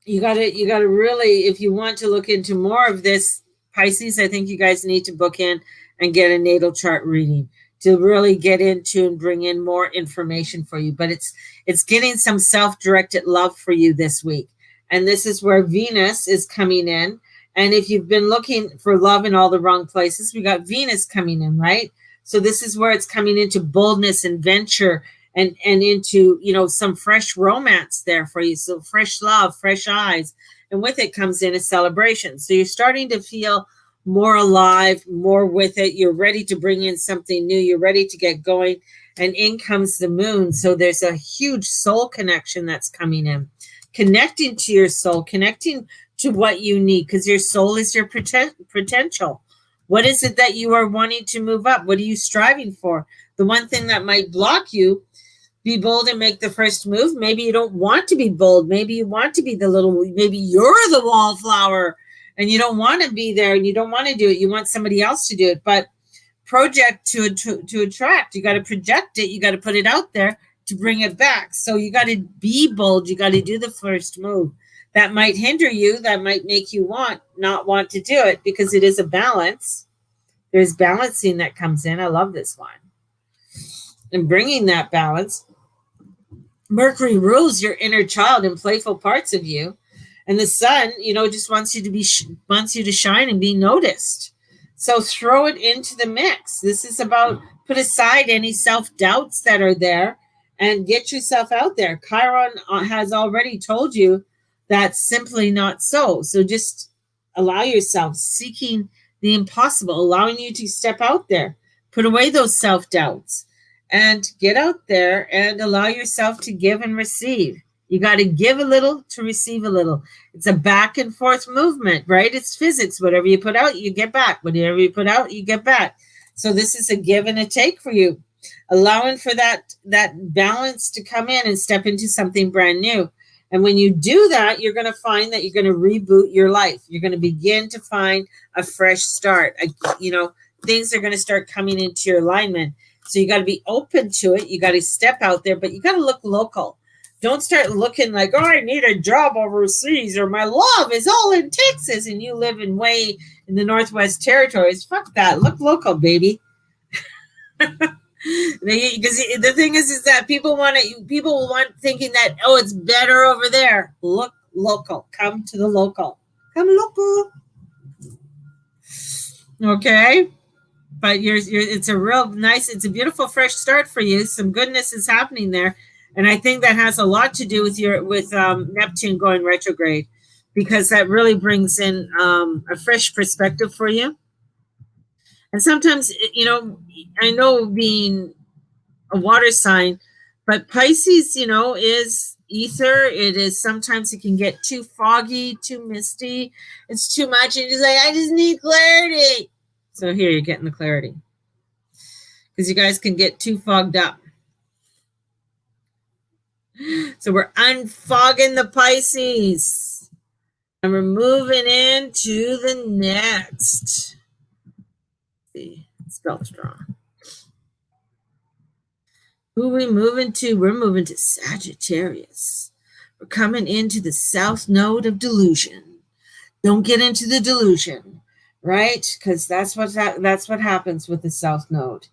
you got to really, if you want to look into more of this, Pisces, I think you guys need to book in and get a natal chart reading to really get into and bring in more information for you. But it's getting some self-directed love for you this week. And this is where Venus is coming in. And if you've been looking for love in all the wrong places, we got Venus coming in, right? So this is where it's coming into boldness and venture and into, some fresh romance there for you. So fresh love, fresh eyes. And with it comes in a celebration. So you're starting to feel more alive, more with it. You're ready to bring in something new. You're ready to get going. And in comes the moon. So there's a huge soul connection that's coming in. Connecting to your soul, connecting to what you need, because your soul is your potential. What is it that you are wanting to move up? What are you striving for? The one thing that might block you, be bold and make the first move. Maybe you don't want to be bold. Maybe you want to be maybe you're the wallflower and you don't want to be there and you don't want to do it. You want somebody else to do it. But project to attract. You got to project it. You got to put it out there to bring it back. So you got to be bold. You got to do the first move. That might hinder you. That might make you not want to do it, because it is a balance. There's balancing that comes in. I love this one. And bringing that balance. Mercury rules your inner child and playful parts of you. And the sun, just wants you to shine and be noticed. So throw it into the mix. This is about put aside any self-doubts that are there and get yourself out there. Chiron has already told you that's simply not so. So just allow yourself, seeking the impossible, allowing you to step out there, put away those self-doubts and get out there and allow yourself to give and receive. You got to give a little to receive a little. It's a back and forth movement, right? It's physics. Whatever you put out, you get back. Whatever you put out, you get back. So this is a give and a take for you, allowing for that balance to come in and step into something brand new. And when you do that, you're going to find that you're going to reboot your life. You're going to begin to find a fresh start. Things are going to start coming into your alignment. So you got to be open to it. You got to step out there, but you got to look local. Don't start looking like, I need a job overseas, or my love is all in Texas and you live way in the Northwest Territories. Fuck that. Look local, baby. Because the thing is that people want thinking that, it's better over there. Look local. Come to the local. Come local. Okay. But it's a real nice, it's a beautiful fresh start for you. Some goodness is happening there. And I think that has a lot to do with Neptune going retrograde, because that really brings in a fresh perspective for you. And sometimes, I know being a water sign, but Pisces, is ether. It is, sometimes it can get too foggy, too misty. It's too much. And you're just like, I just need clarity. So here you're getting the clarity, because you guys can get too fogged up. So we're unfogging the Pisces, and we're moving into the next. Let's see, spelled strong. Who are we moving to? We're moving to Sagittarius. We're coming into the south node of delusion. Don't get into the delusion, right? Because that's what happens with the south node.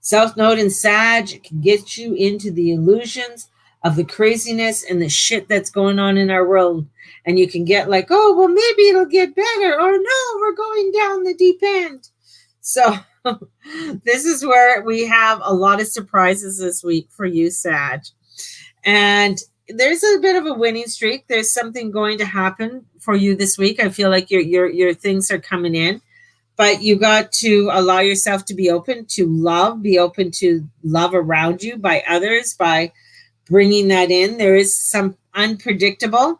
South node in Sag can get you into the illusions of the craziness and the shit that's going on in our world. And you can get like, maybe it'll get better. Or no, we're going down the deep end. So this is where we have a lot of surprises this week for you, Sag. And there's a bit of a winning streak. There's something going to happen for you this week. I feel like your things are coming in. But you got to allow yourself to be open to love, be open to love around you by others, by bringing that in. There is some unpredictableness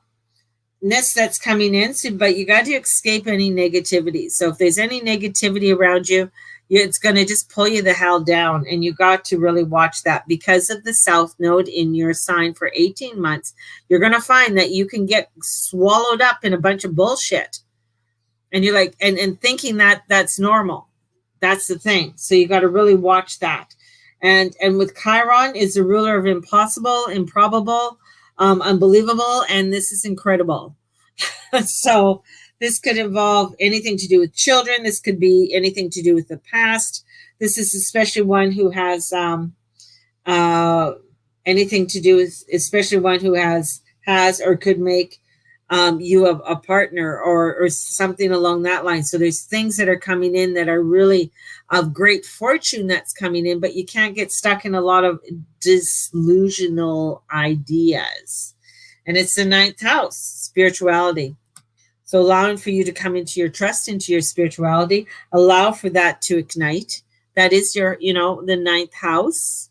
that's coming in, but you got to escape any negativity. So if there's any negativity around you, it's going to just pull you the hell down. And you got to really watch that, because of the south node in your sign for 18 months. You're going to find that you can get swallowed up in a bunch of bullshit. And you're like, and thinking that that's normal. That's the thing. So you got to really watch that. And with Chiron is the ruler of impossible, improbable, unbelievable, and this is incredible. So this could involve anything to do with children. This could be anything to do with the past. This is especially one who has anything to do with, especially one who has or could make you a partner or something along that line. So there's things that are coming in that are really of great fortune that's coming in, but you can't get stuck in a lot of disillusional ideas. And it's the ninth house, spirituality. So allowing for you to come into your trust, into your spirituality, allow for that to ignite. That is your, the ninth house.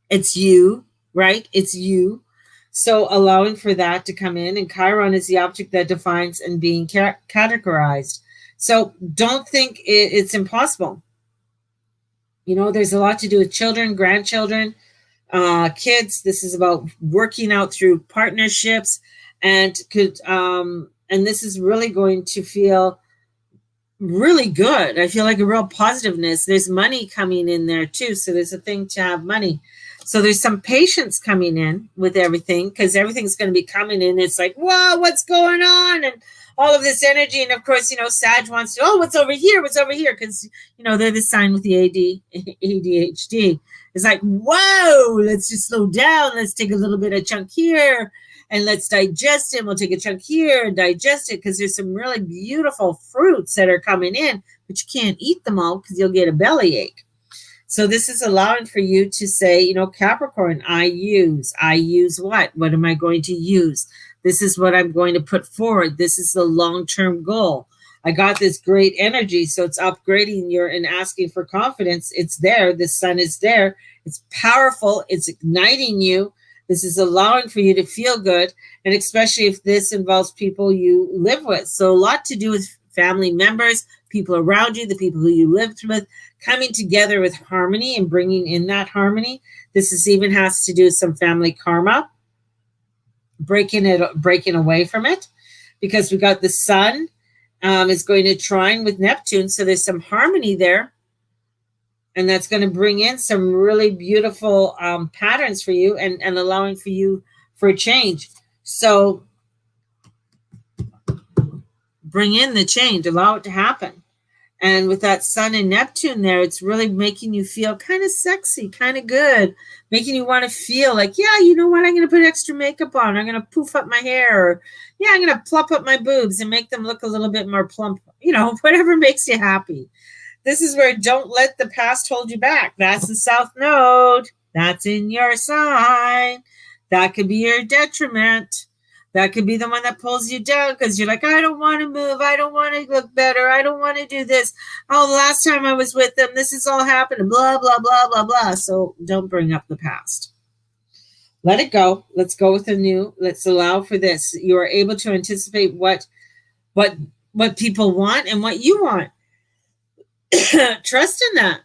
It's you, right? It's you. So allowing for that to come in, and Chiron is the object that defines and being categorized. So don't think it's impossible. There's a lot to do with children, grandchildren, kids. This is about working out through partnerships, and this is really going to feel really good. I feel like a real positiveness. There's money coming in there too. So there's a thing to have money. So there's some patience coming in with everything, because everything's going to be coming in. It's like, whoa, what's going on? And all of this energy. And of course, Sag wants to, what's over here? What's over here? Because, they're the sign with the ADHD. It's like, whoa, let's just slow down. Let's take a little bit of chunk here and let's digest it. We'll take a chunk here and digest it, because there's some really beautiful fruits that are coming in, but you can't eat them all because you'll get a bellyache. So this is allowing for you to say, Capricorn, I use what? What am I going to use? This is what I'm going to put forward. This is the long-term goal. I got this great energy, so it's upgrading and asking for confidence. It's there. The sun is there. It's powerful. It's igniting you. This is allowing for you to feel good, and especially if this involves people you live with. So a lot to do with family members, people around you, the people who you lived with, coming together with harmony and bringing in that harmony. This even has to do with some family karma, breaking away from it, because we got the sun is going to trine with Neptune. So there's some harmony there. And that's going to bring in some really beautiful patterns for you, and allowing for you for a change. So bring in the change, allow it to happen. And with that sun and Neptune there, it's really making you feel kind of sexy, kind of good, making you want to feel like, yeah, you know what? I'm going to put extra makeup on. I'm going to poof up my hair. Or, yeah, I'm going to plump up my boobs and make them look a little bit more plump, whatever makes you happy. This is where don't let the past hold you back. That's the South Node. That's in your sign. That could be your detriment. That could be the one that pulls you down, because you're like, I don't want to move. I don't want to look better. I don't want to do this. Oh, the last time I was with them, this has all happened. Blah, blah, blah, blah, blah. So don't bring up the past. Let it go. Let's go with the new. Let's allow for this. You are able to anticipate what people want and what you want. Trust in that.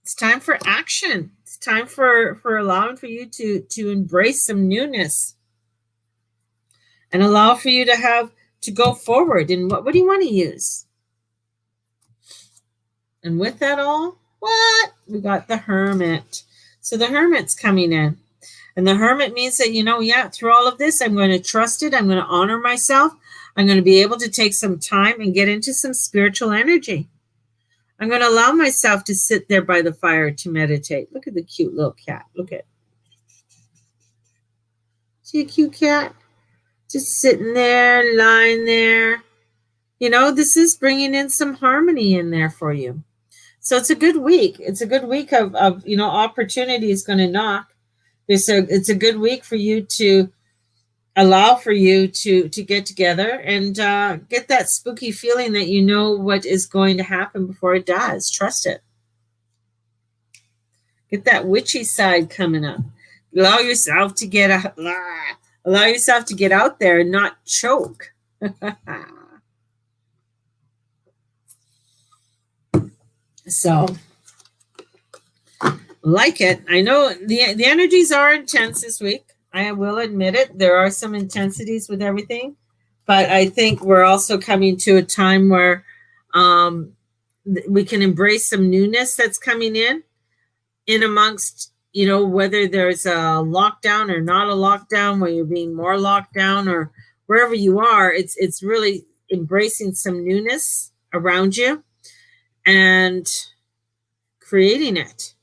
It's time for action. It's time for allowing for you to embrace some newness, and allow for you to go forward. And what do you want to use? And with that all, we got the Hermit. So the Hermit's coming in, and the Hermit means that, through all of this, I'm going to trust it. I'm going to honor myself. I'm going to be able to take some time and get into some spiritual energy. I'm going to allow myself to sit there by the fire to meditate. Look at the cute little cat. Look at. See a cute cat? Just sitting there, lying there. This is bringing in some harmony in there for you. So it's a good week. It's a good week of opportunity is going to knock. It's a good week for you to allow for you to get together and get that spooky feeling that you know what is going to happen before it does. Trust it. Get that witchy side coming up. Allow yourself to get out there and not choke. So, like it. I know the energies are intense this week. I will admit it. There are some intensities with everything, but I think we're also coming to a time where we can embrace some newness that's coming in amongst, whether there's a lockdown or not a lockdown, where you're being more locked down or wherever you are. It's really embracing some newness around you and creating it.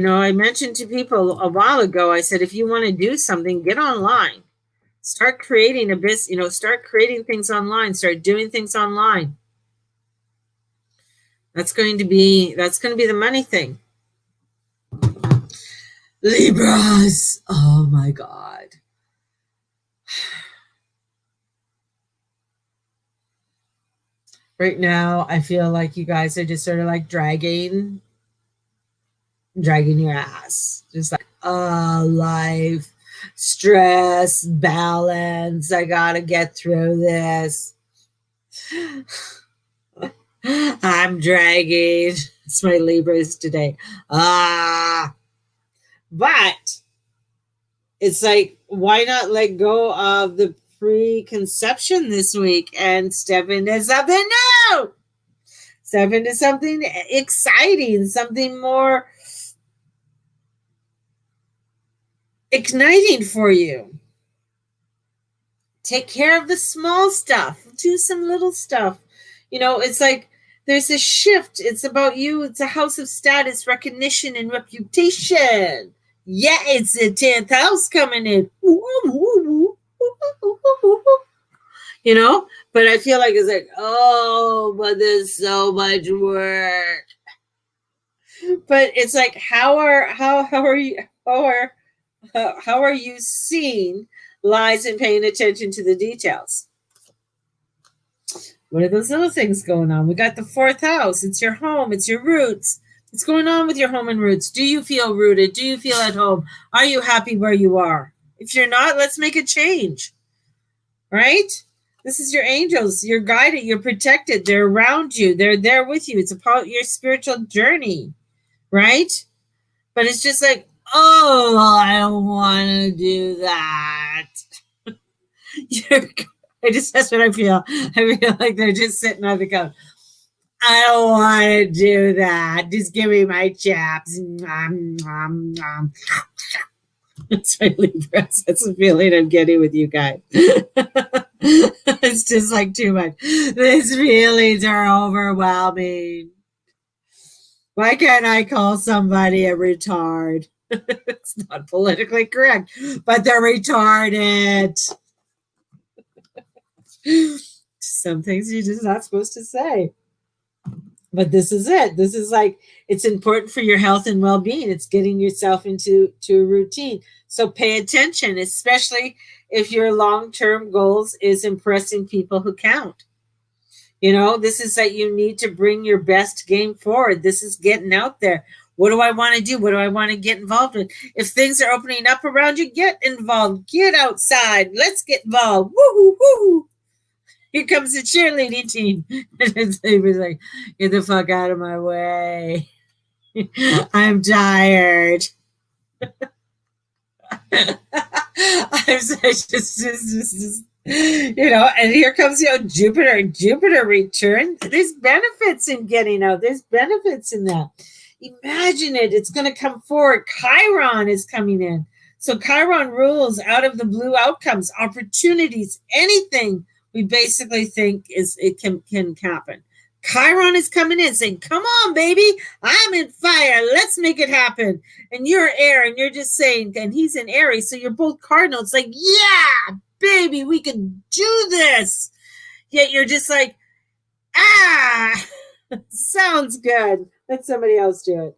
I mentioned to people a while ago, I said, if you want to do something, get online. Start creating a business, start creating things online, start doing things online. That's going to be the money thing. Libras. Oh my God. Right now, I feel like you guys are just sort of like dragging your ass. Just like, life, stress, balance. I gotta get through this. I'm dragging. It's my Libras today. But it's like, why not let go of the preconception this week and step into something new? Step into something exciting, something more igniting for you. Take care of the small stuff. Do some little stuff. It's like there's a shift. It's about you. It's a house of status, recognition, and reputation. Yeah, it's the 10th house coming in. But I feel like it's like, but there's so much work. But it's like, how are you seeing lies and paying attention to the details? What are those little things going on? We got the 4th house. It's your home. It's your roots. What's going on with your home and roots? Do you feel rooted? Do you feel at home? Are you happy where you are? If you're not, let's make a change. Right? This is your angels. You're guided. You're protected. They're around you. They're there with you. It's about your spiritual journey. Right? But it's just like, I don't want to do that. That's what I feel. I feel like they're just sitting on the couch. I don't want to do that. Just give me my chaps. That's my Libras. That's the feeling I'm getting with you guys. It's just like too much. These feelings are overwhelming. Why can't I call somebody a retard? It's not politically correct, but they're retarded. Some things you're just not supposed to say. But this is it. This is like, it's important for your health and well-being. It's getting yourself into a routine. So pay attention, especially if your long-term goals is impressing people who count. This is that you need to bring your best game forward. This is getting out there. What do I want to do? What do I want to get involved in? If things are opening up around you, get involved. Get outside. Let's get involved. Woo, woo. Here comes the cheerleading team. And he was like, get the fuck out of my way. I'm tired. I'm just and here comes Jupiter. Jupiter return. There's benefits in getting out. There's benefits in that. Imagine it. It's going to come forward. Chiron is coming in. So Chiron rules out of the blue outcomes, opportunities, anything we basically think it can happen. Chiron is coming in saying, come on, baby, I'm in fire. Let's make it happen. And you're air, and you're just saying, and he's in Aries, so you're both cardinal. It's like, yeah, baby, we can do this. Yet you're just like, sounds good. Let somebody else do it.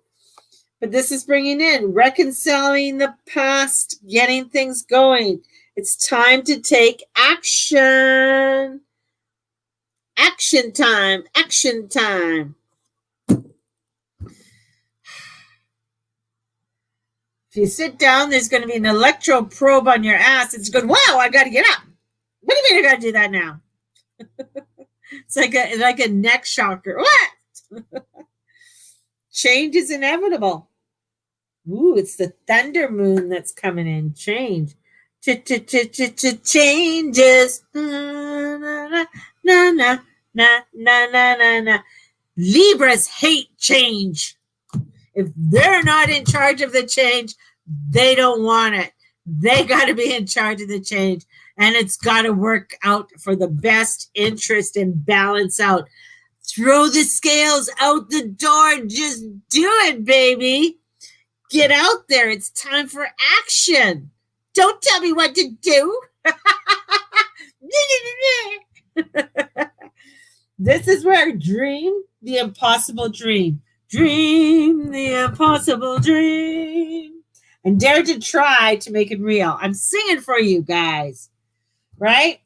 But this is bringing in reconciling the past, getting things going. It's time to take action. Action time. Action time. If you sit down, there's going to be an electro probe on your ass. It's going, wow, I got to get up. What do you mean I got to do that now? It's like a neck shocker. What? Change is inevitable. Ooh, it's the thunder moon that's coming in. Change. Changes. Na na na na. Libras hate change. If they're not in charge of the change, they don't want it. They got to be in charge of the change. And it's got to work out for the best interest and balance out. Throw the scales out the door. Just do it, baby. Get out there. It's time for action. Don't tell me what to do. This is where dream the impossible dream. Dream the impossible dream. And dare to try to make it real. I'm singing for you guys. Right?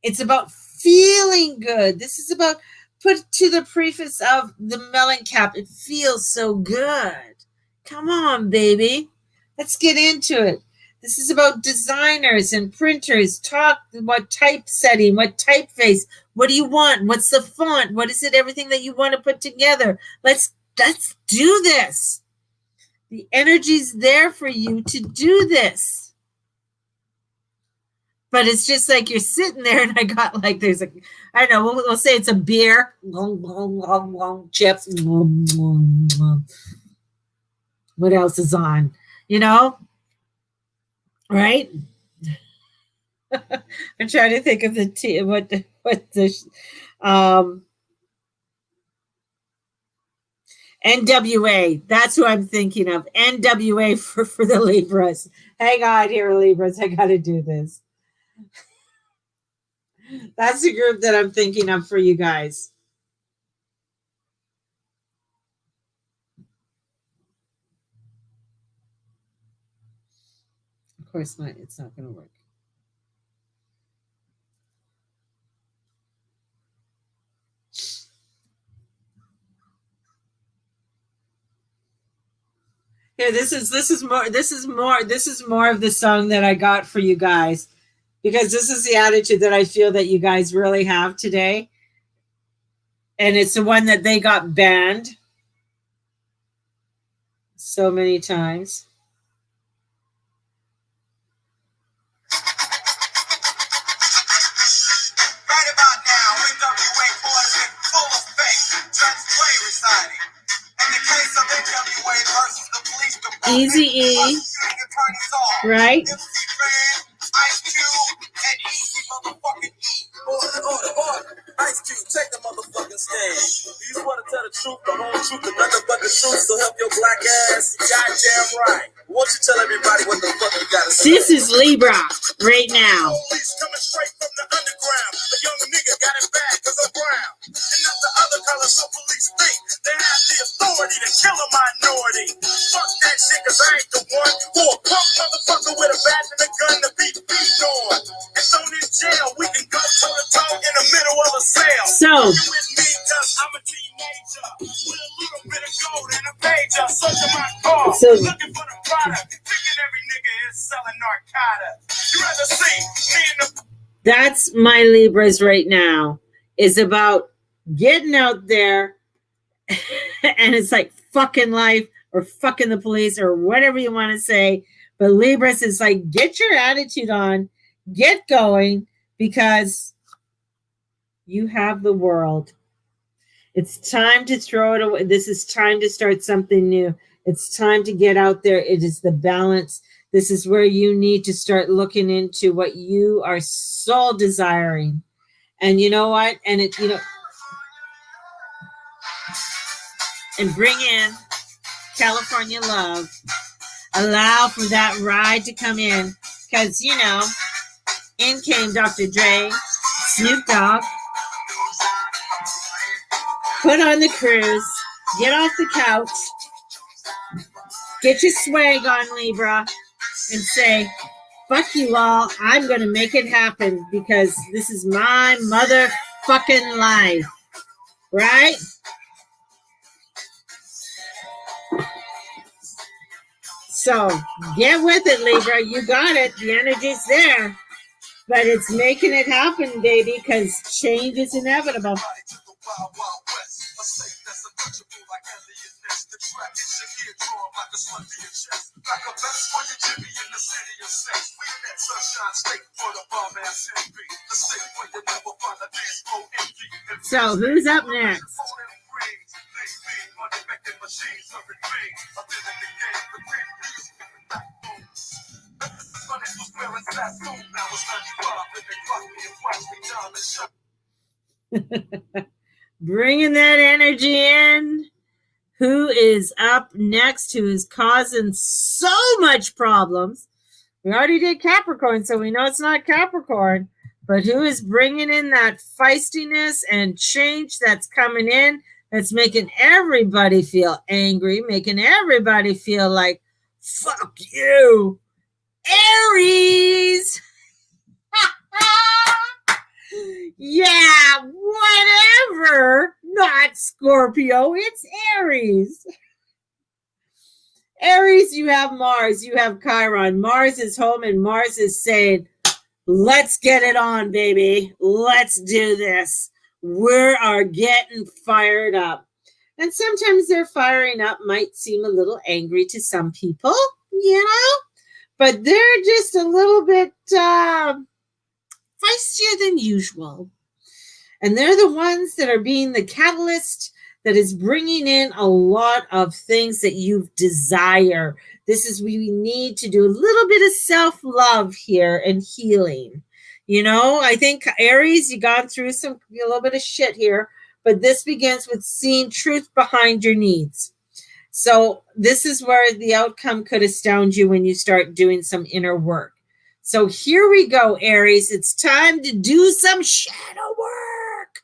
It's about feeling good. This is about put to the preface of the melon cap. It feels so good. Come on, baby. Let's get into it. This is about designers and printers. Talk what typesetting, what typeface. What do you want? What's the font? What is it? Everything that you want to put together. Let's do this. The energy's there for you to do this. But it's just like you're sitting there, and I got like there's a, I don't know, we'll say it's a beer, chips. What else is on? You know, right? I'm trying to think of the tea. What the NWA. That's who I'm thinking of. NWA for the Libras. Hang on here, Libras. I got to do this. That's the group that I'm thinking of for you guys. Of course, it's not going to work. Here, this is more of the song that I got for you guys, because this is the attitude that I feel that you guys really have today. And it's the one that they got banned so many times. Right about now, NWA boys in full effect. Judge Clay residing. In the case of NWA versus the police department, Easy-E, right? MC Ren, Ice Cube, and Easy motherfucking E. Order. Ice Cube, take the motherfucking stand. Do you want to tell the truth, the whole truth, and nothing but the truth, so help your black ass? Goddamn right. Won't you tell everybody what the fuck you gotta say? This is Libra right now. Police coming straight from the underground. A young nigga got it bad because I'm brown. And not the other color, so police think they have the authority to kill a minority. Fuck that shit, cause I ain't the one for a punk motherfucker with a badge and a gun to be beat on. And thrown in jail, we can go toe to toe in the middle of a sale. So, you with me, cause I'm a teenager with a little bit of gold and a pager. Searching my car, looking for the product, thinking every nigga is selling narcotics. You rather see me in the... That's my Libras right now. Is about getting out there, and it's like fucking life or fucking the police or whatever you want to say. But Libras is like, get your attitude on, get going, because you have the world. It's time to throw it away. This is time to start something new. It's time to get out there. It is the balance. This is where you need to start looking into what you are so desiring. And you know what? And it, you know, and bring in California love. Allow for that ride to come in, because, you know, in came Dr. Dre, Snoop Dogg, put on the cruise, get off the couch, get your swag on, Libra, and say, fuck you all, I'm going to make it happen, because this is my motherfucking life, right? So get with it, Libra. You got it. The energy's there. But it's making it happen, baby, because change is inevitable. So who's up next? Bringing that energy in. Who is up next? Who is causing so much problems? We already did Capricorn, so we know it's not Capricorn. But who is bringing in that feistiness and change that's coming in, that's making everybody feel angry, making everybody feel like, fuck you, Aries. Yeah, never not Scorpio. It's Aries. Aries, you have Mars, you have Chiron. Mars is home and Mars is saying, let's get it on, baby. Let's do this. We are getting fired up. And sometimes their firing up might seem a little angry to some people, but they're just a little bit feistier than usual. And they're the ones that are being the catalyst that is bringing in a lot of things that you desire. This is we need to do a little bit of self-love here and healing. I think Aries, you've gone through a little bit of shit here, but this begins with seeing truth behind your needs. So this is where the outcome could astound you when you start doing some inner work. So here we go, Aries. It's time to do some shadow work.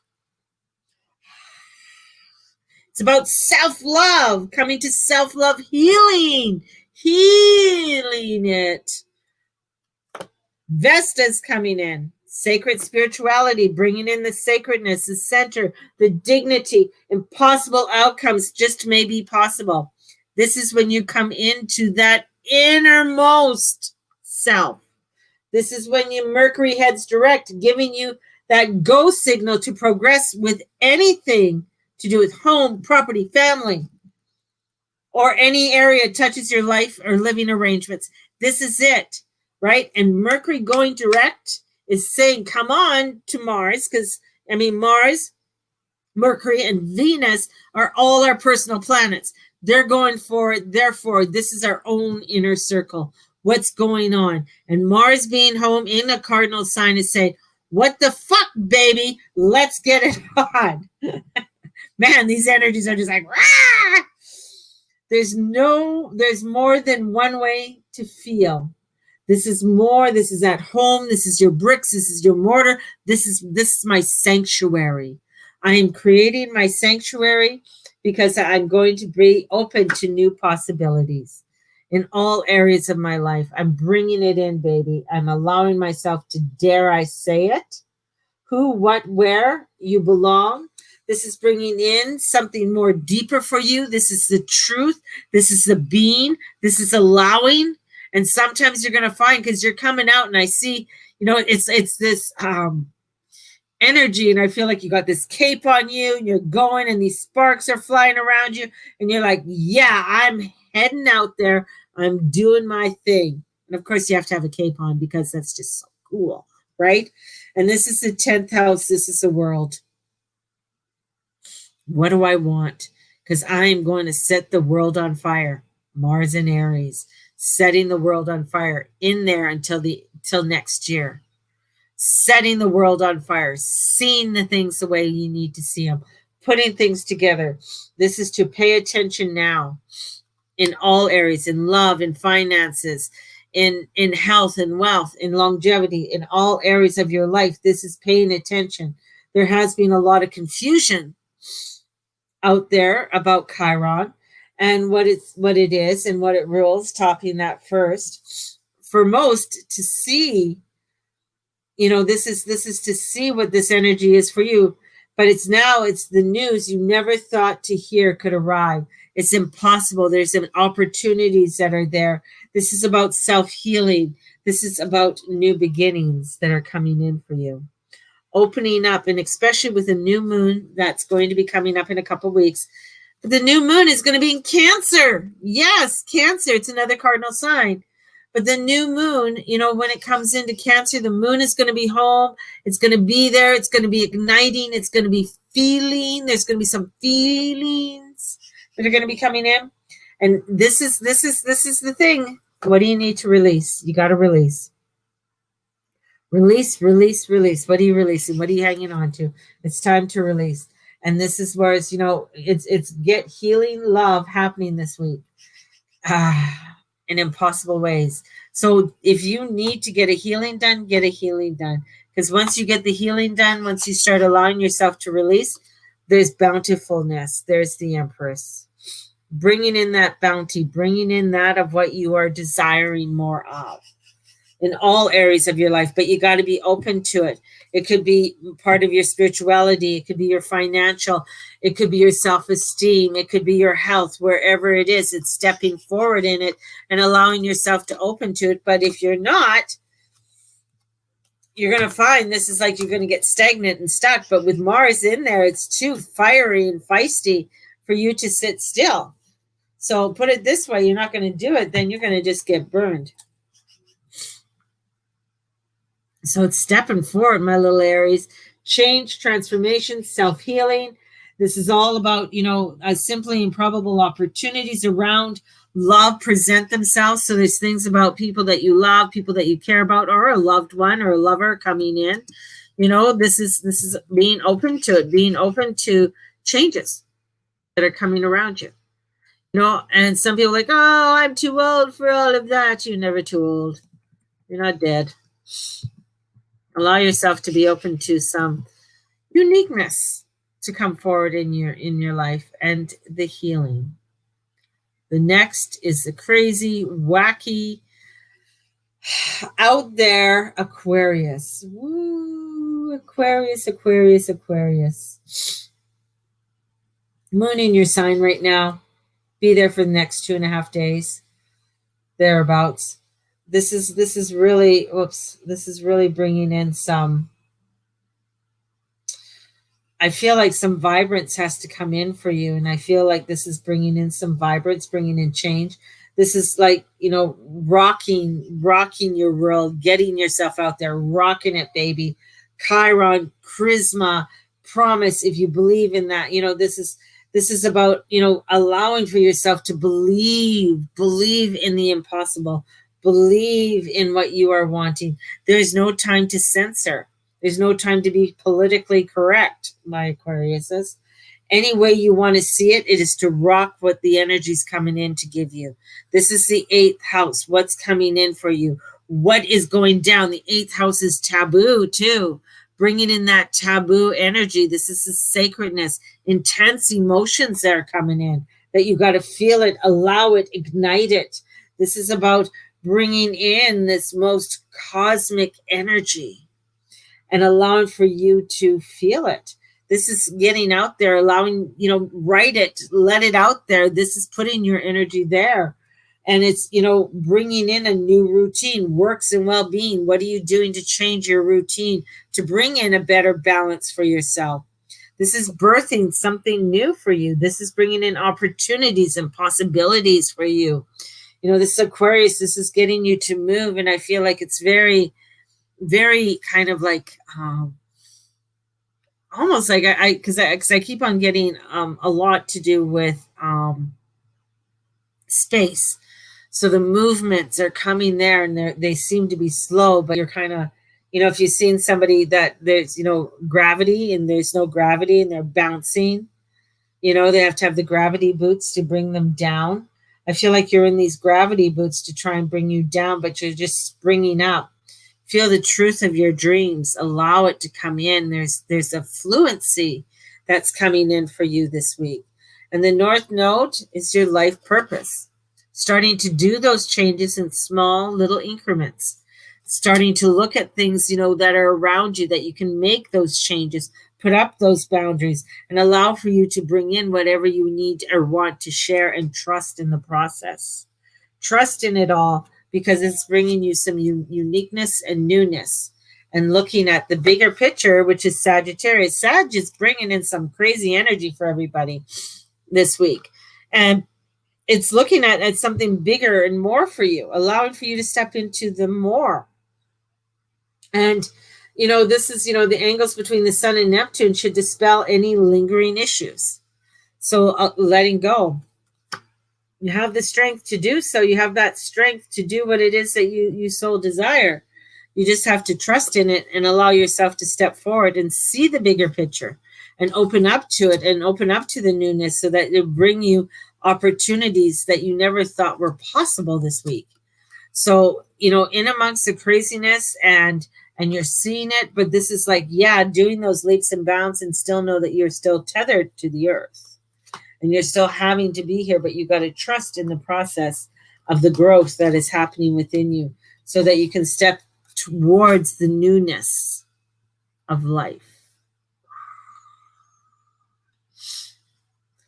It's about self-love, coming to self-love healing it. Vesta's coming in. Sacred spirituality, bringing in the sacredness, the center, the dignity, impossible outcomes just may be possible. This is when you come into that innermost self. This is when your Mercury heads direct, giving you that go signal to progress with anything to do with home, property, family, or any area touches your life or living arrangements. This is it, right? And Mercury going direct is saying, come on to Mars, because, Mars, Mercury, and Venus are all our personal planets. They're going for it. Therefore, this is our own inner circle. What's going on? And Mars being home in a cardinal sign is saying, what the fuck, baby? Let's get it on. Man, these energies are just like, rah! There's more than one way to feel. This is more. This is at home. This is your bricks. This is your mortar. This is my sanctuary. I am creating my sanctuary because I'm going to be open to new possibilities in all areas of my life. I'm bringing it in, baby. I'm allowing myself to, dare I say it, who, what, where you belong. This is bringing in something more deeper for you. This is the truth. This is the being. This is allowing. And sometimes you're going to find, because you're coming out and I see, it's this energy, and I feel like you got this cape on you and you're going and these sparks are flying around you and you're like, yeah, I'm heading out there. I'm doing my thing. And of course you have to have a cape on because that's just so cool, right? And this is the 10th house. This is the world. What do I want? Because I am going to set the world on fire. Mars and Aries, setting the world on fire in there until next year. Setting the world on fire, seeing the things the way you need to see them, putting things together. This is to pay attention now in all areas, in love, in finances, in health and wealth, in longevity, in all areas of your life. This is paying attention. There has been a lot of confusion out there about Chiron and what it is and what it rules, topping that first. For most to see, this is to see what this energy is for you, but it's the news you never thought to hear could arrive. It's impossible. There's some opportunities that are there. This is about self-healing. This is about new beginnings that are coming in for you. Opening up, and especially with a new moon that's going to be coming up in a couple of weeks. But the new moon is going to be in Cancer. Yes, Cancer. It's another cardinal sign. But the new moon, when it comes into Cancer, the moon is going to be home. It's going to be there. It's going to be igniting. It's going to be feeling. There's going to be some feelings that are going to be coming in. And this is the thing. What do you need to release? You got to release. Release. What are you releasing? What are you hanging on to? It's time to release. And this is where it's get healing love happening this week. In impossible ways. So if you need to get a healing done, get a healing done. Because once you get the healing done, once you start allowing yourself to release, there's bountifulness. There's the Empress. Bringing in that bounty, bringing in that of what you are desiring more of. in all areas of your life, but you got to be open to it. It could be part of your spirituality. It could be your financial. It could be your self-esteem. It could be your health, wherever it is. It's stepping forward in it and allowing yourself to open to it. But if you're not, you're going to find this is like you're going to get stagnant and stuck. But with Mars in there, it's too fiery and feisty for you to sit still. So put it this way, you're not going to do it, then you're going to just get burned. So it's stepping forward, my little Aries. Change, transformation, self-healing. This is all about, simply improbable opportunities around love present themselves. So there's things about people that you love, people that you care about, or a loved one or a lover coming in. This is being open to it, being open to changes that are coming around you. And some people are like, oh, I'm too old for all of that. You're never too old. You're not dead. Allow yourself to be open to some uniqueness to come forward in your life and the healing. The next is the crazy, wacky, out there Aquarius. Woo, Aquarius, Aquarius, Aquarius. Moon in your sign right now. Be there for the next 2.5 days, thereabouts. This is really bringing in some, I feel like some vibrance has to come in for you. And I feel like this is bringing in some vibrance, bringing in change. This is like, rocking your world, getting yourself out there, rocking it, baby. Chiron, charisma, promise, if you believe in that, this is about, allowing for yourself to believe in the impossible, believe in what you are wanting. There's no time to censor. There's no time to be politically correct, my Aquariuses. Any way you want to see it, it is to rock what the energy's coming in to give you. This is the 8th house. What's coming in for you? What is going down? The 8th house is taboo too. Bringing in that taboo energy. This is the sacredness, intense emotions that are coming in, that you got to feel it, allow it, ignite it. This is about bringing in this most cosmic energy and allowing for you to feel it. This is getting out there, allowing, write it, let it out there. This is putting your energy there. And it's, bringing in a new routine, works and well-being. What are you doing to change your routine to bring in a better balance for yourself? This is birthing something new for you. This is bringing in opportunities and possibilities for you. This Aquarius, this is getting you to move. And I feel like it's very, very kind of like, almost like because I keep on getting a lot to do with space. So the movements are coming there and they seem to be slow, but you're kind of, if you've seen somebody that there's, gravity and there's no gravity and they're bouncing, they have to have the gravity boots to bring them down. I feel like you're in these gravity boots to try and bring you down, but you're just springing up. Feel the truth of your dreams. Allow it to come in. There's a fluency that's coming in for you this week. And the North Node is your life purpose. Starting to do those changes in small little increments. Starting to look at things, that are around you, that you can make those changes, put up those boundaries, and allow for you to bring in whatever you need or want to share, and trust in the process. Trust in it all, because it's bringing you some uniqueness and newness. And looking at the bigger picture, which is Sagittarius. Sag is bringing in some crazy energy for everybody this week. And it's looking at something bigger and more for you, allowing for you to step into the more. And, this is, the angles between the Sun and Neptune should dispel any lingering issues. So letting go. You have the strength to do so. You have that strength to do what it is that you so desire. You just have to trust in it and allow yourself to step forward and see the bigger picture and open up to it and open up to the newness, so that it'll bring you opportunities that you never thought were possible this week. So, in amongst the craziness and you're seeing it, but this is like, doing those leaps and bounds, and still know that you're still tethered to the earth and you're still having to be here, but you got to trust in the process of the growth that is happening within you. so that you can step towards the newness of life.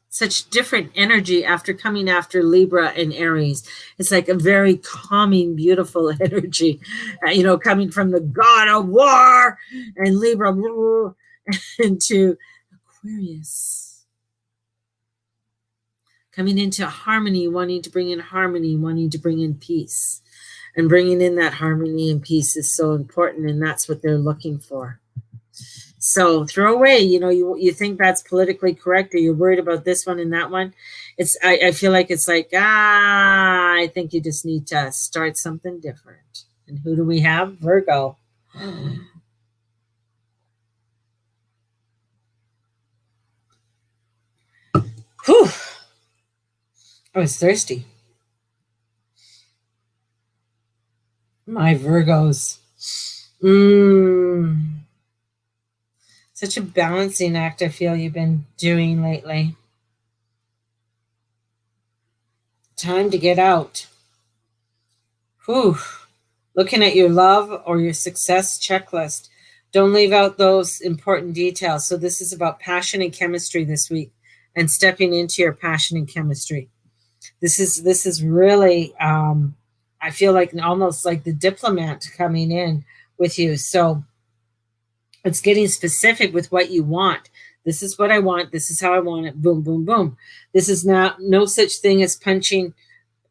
Such different energy after coming after Libra and Aries. It's like a very calming, beautiful energy, coming from the god of war and Libra into Aquarius. Coming into harmony, wanting to bring in harmony, wanting to bring in peace. And bringing in that harmony and peace is so important, and that's what they're looking for. So throw away, you think that's politically correct, or you're worried about this one and that one. I feel like it's like, I think you just need to start something different. And who do we have? Virgo. Whew. I was thirsty. My Virgos. Such a balancing act I feel you've been doing lately. Time to get out. Whew. Looking at your love or your success checklist. Don't leave out those important details. So this is about passion and chemistry this week, and stepping into your passion and chemistry. This is really, I feel like almost like the diplomat coming in with you. So it's getting specific with what you want. This is what I want. This is how I want it. Boom, boom, boom. This is no such thing as punching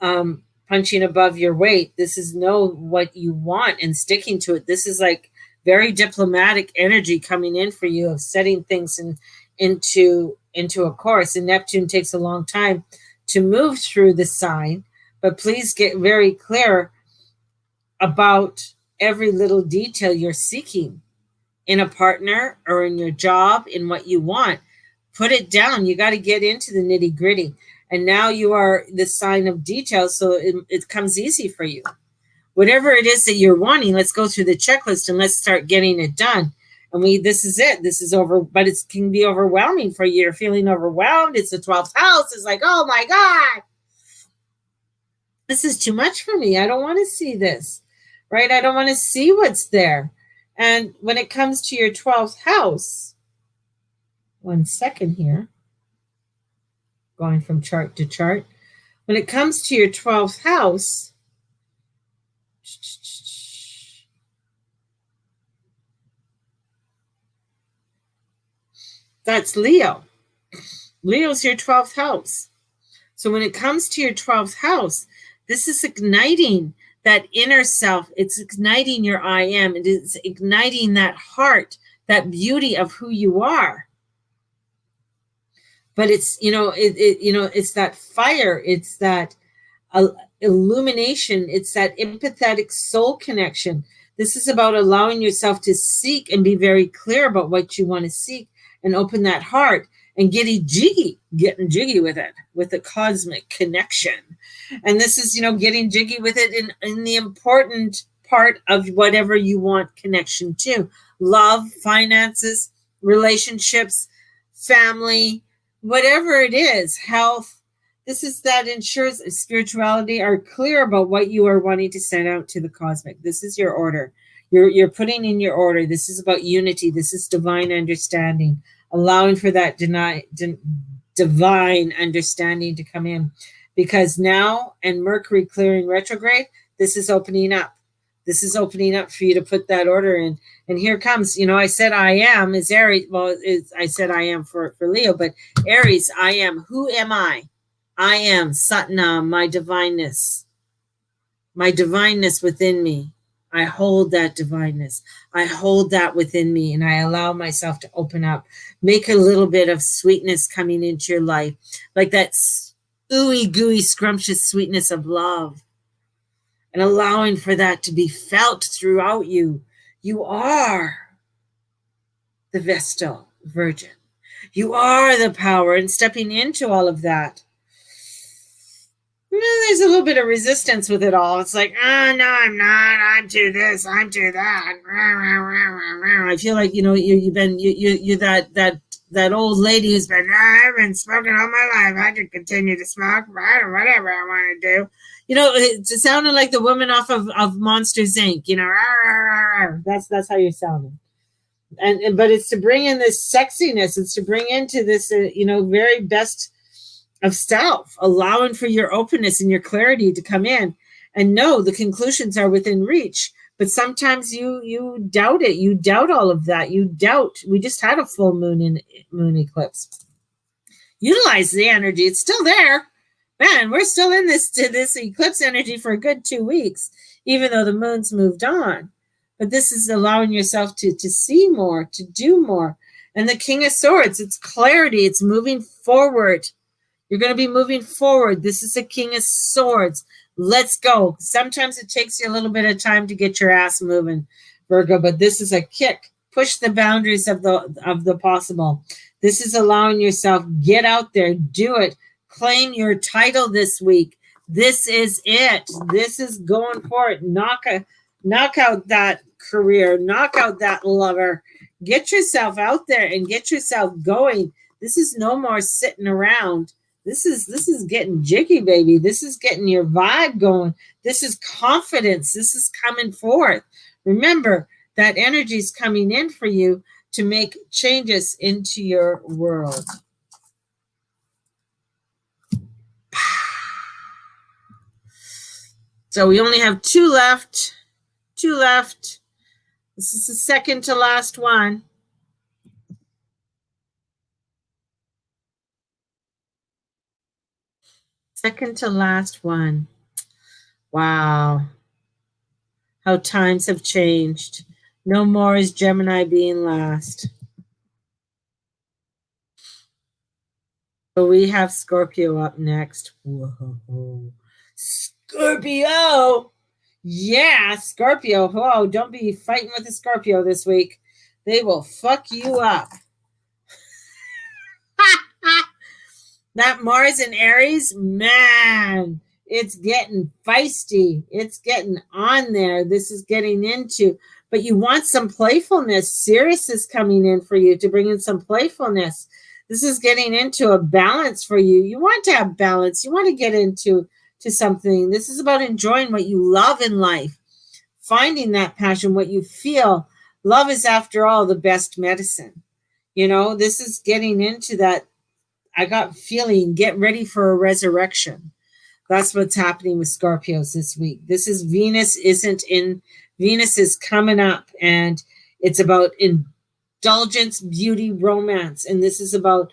above your weight. This is know what you want and sticking to it. This is like very diplomatic energy coming in for you of setting things into a course. And Neptune takes a long time to move through the sign, but please get very clear about every little detail you're seeking in a partner or in your job, in what you want. Put it down. You got to get into the nitty gritty. And now you are the sign of details, so it comes easy for you. Whatever it is that you're wanting, let's go through the checklist and let's start getting it done. And this is it. This is over, but it can be overwhelming for you. You're feeling overwhelmed. It's the 12th house. It's like, oh my God, this is too much for me. I don't want to see this, right? I don't want to see what's there. And when it comes to your 12th house, 1 second here, going from chart to chart. When it comes to your 12th house, that's Leo. Leo's your 12th house. So when it comes to your 12th house, this is igniting that inner self. It's igniting your I am. It is igniting that heart, that beauty of who you are. But it's, it's that fire. It's that illumination. It's that empathetic soul connection. This is about allowing yourself to seek and be very clear about what you want to seek and open that heart and getting jiggy with it, with the cosmic connection. And this is, getting jiggy with it in the important part of whatever you want connection to. Love, finances, relationships, family, whatever it is, health. This is that ensures spirituality are clear about what you are wanting to send out to the cosmic. This is your order. You're putting in your order. This is about unity. This is divine understanding, allowing for that divine understanding to come in. Because now, and Mercury clearing retrograde, this is opening up. This is opening up for you to put that order in. And here comes, I said I am is Aries. Well, I said I am for Leo, but Aries, I am. Who am I? I am Satnam, my divineness within me. I hold that divineness. I hold that within me, and I allow myself to open up. Make a little bit of sweetness coming into your life, like that ooey gooey scrumptious sweetness of love, and allowing for that to be felt throughout you. You are the Vestal Virgin. You are the power, and stepping into all of that. There's a little bit of resistance with it all. It's like, oh, no, I'm not. I'm to this. I'm to that. I feel like, you've been, you're that old lady who's been, I've been smoking all my life. I can continue to smoke, whatever I want to do. You know, it's sounding like the woman off of Monsters Inc. You know, that's how you're sounding. And but it's to bring in this sexiness. It's to bring into this, very best of self, allowing for your openness and your clarity to come in. And no, the conclusions are within reach. But sometimes you doubt it. You doubt all of that. You doubt. We just had a full moon eclipse. Utilize the energy. It's still there. Man, we're still in this eclipse energy for a good 2 weeks, even though the moon's moved on. But this is allowing yourself to see more, to do more. And the King of Swords, it's clarity. It's moving forward. You're going to be moving forward. This is the King of Swords. Let's go. Sometimes it takes you a little bit of time to get your ass moving, Virgo, but this is a kick. Push the boundaries of the possible. This is allowing yourself, get out there, do it. Claim your title this week. This is it. This is going for it. Knock out that career. Knock out that lover. Get yourself out there and get yourself going. This is no more sitting around. This is getting jiggy, baby. This is getting your vibe going. This is confidence. This is coming forth. Remember, that energy is coming in for you to make changes into your world. So we only have 2 left. 2 left. This is the second to last one. Second to last one. Wow. How times have changed. No more is Gemini being last. So we have Scorpio up next. Whoa. Scorpio. Yeah, Scorpio. Whoa, don't be fighting with a Scorpio this week. They will fuck you up. That Mars in Aries, man, it's getting feisty. It's getting on there. This is getting into, but you want some playfulness. Sirius is coming in for you to bring in some playfulness. This is getting into a balance for you. You want to have balance. You want to get into something. This is about enjoying what you love in life, finding that passion, what you feel. Love is, after all, the best medicine. This is getting into that. I got feeling, get ready for a resurrection. That's what's happening with Scorpios this week. This is Venus Venus is coming up, and it's about indulgence, beauty, romance. And this is about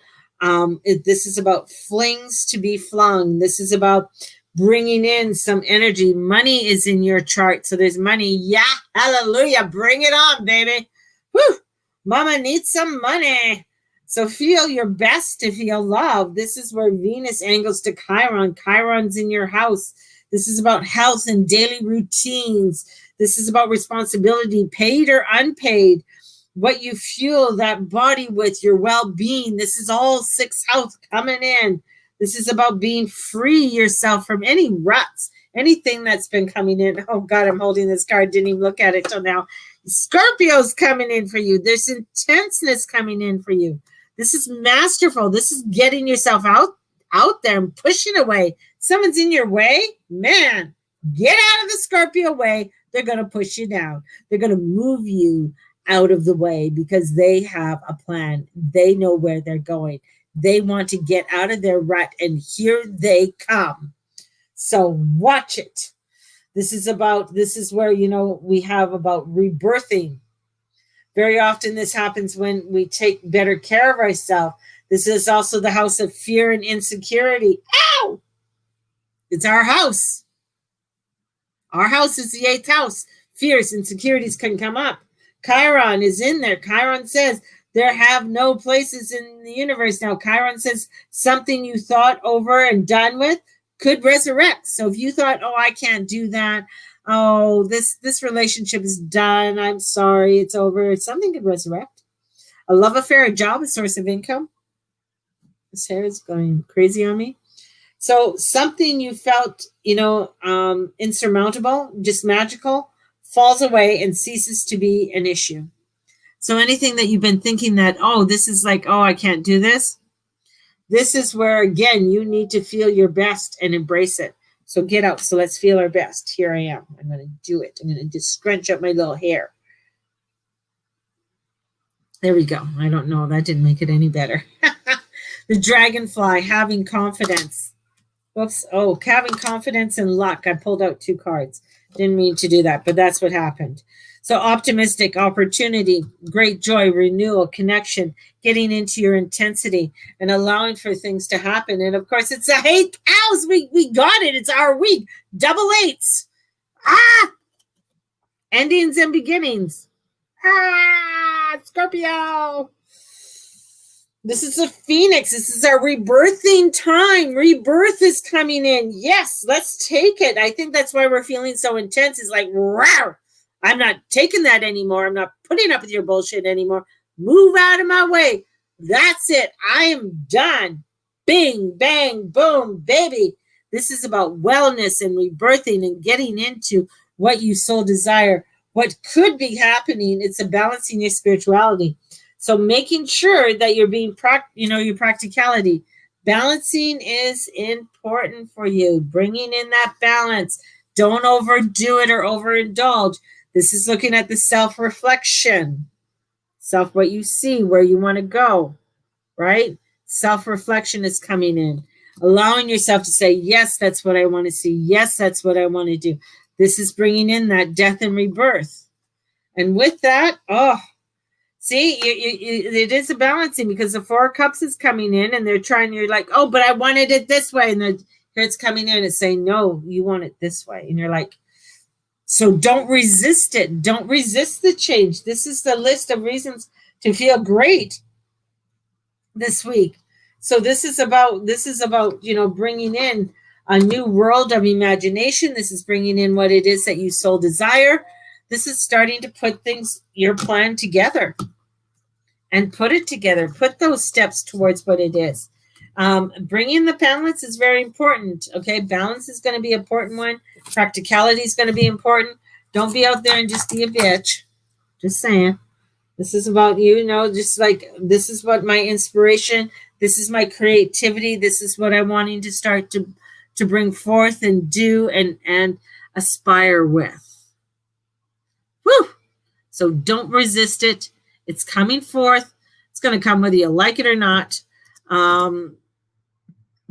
flings to be flung. This is about bringing in some energy. Money is in your chart. So there's money. Yeah. Hallelujah. Bring it on, baby. Woo. Mama needs some money. So feel your best to feel love. This is where Venus angles to Chiron. Chiron's in your house. This is about health and daily routines. This is about responsibility, paid or unpaid. What you fuel that body with, your well-being. This is all 6th house coming in. This is about being free yourself from any ruts, anything that's been coming in. Oh, God, I'm holding this card. Didn't even look at it till now. Scorpio's coming in for you. There's intenseness coming in for you. This is masterful. This is getting yourself out there and pushing away. Someone's in your way, man, get out of the Scorpio way. They're going to push you down. They're going to move you out of the way because they have a plan. They know where they're going. They want to get out of their rut, and here they come. So watch it. This is where, we have about rebirthing. Very often this happens when we take better care of ourselves. This is also the house of fear and insecurity. Ow! It's our house. Our house is the 8th house. Fears, insecurities can come up. Chiron is in there. Chiron says there have no places in the universe now. Chiron says something you thought over and done with could resurrect. So if you thought, oh, I can't do that. Oh, this relationship is done. I'm sorry, it's over. Something could resurrect. A love affair, a job, a source of income. This hair is going crazy on me. So something you felt, insurmountable, just magical, falls away and ceases to be an issue. So anything that you've been thinking that, oh, this is like, oh, I can't do this. This is where, again, you need to feel your best and embrace it. So get out. So let's feel our best. Here I am. I'm going to do it. I'm going to just scrunch up my little hair. There we go. I don't know. That didn't make it any better. The dragonfly, having confidence. Whoops. Oh, having confidence and luck. I pulled out 2 cards. Didn't mean to do that, but that's what happened. So optimistic, opportunity, great joy, renewal, connection, getting into your intensity and allowing for things to happen. And of course, it's a 8 house. We got it. It's our week. Double 8s. Endings and beginnings. Scorpio. This is a phoenix. This is our rebirthing time. Rebirth is coming in. Yes, let's take it. I think that's why we're feeling so intense. It's like, rawr. I'm not taking that anymore. I'm not putting up with your bullshit anymore. Move out of my way. That's it. I am done. Bing, bang, boom, baby. This is about wellness and rebirthing and getting into what you so desire, what could be happening. It's a balancing your spirituality. So making sure that you're being, your practicality. Balancing is important for you. Bringing in that balance. Don't overdo it or overindulge. This is looking at the self-reflection. What you see, where you want to go, right? Self-reflection is coming in. Allowing yourself to say, yes, that's what I want to see. Yes, that's what I want to do. This is bringing in that death and rebirth. And with that, see, it is a balancing because the 4 of Cups is coming in and you're like, oh, but I wanted it this way. And then here it's coming in and saying, no, you want it this way. And you're like, so don't resist it. Don't resist the change. This is the list of reasons to feel great this week. So this is about, bringing in a new world of imagination. This is bringing in what it is that you so desire. This is starting to put your plan together and put it together. Put those steps towards what it is. Bringing the balance is very important. Okay, balance is going to be an important one. Practicality is going to be important. Don't be out there and just be a bitch. Just saying. This is about just like this is what my inspiration. This is my creativity. This is what I'm wanting to start to bring forth and do and aspire with. Woo! So don't resist it. It's coming forth. It's going to come whether you like it or not.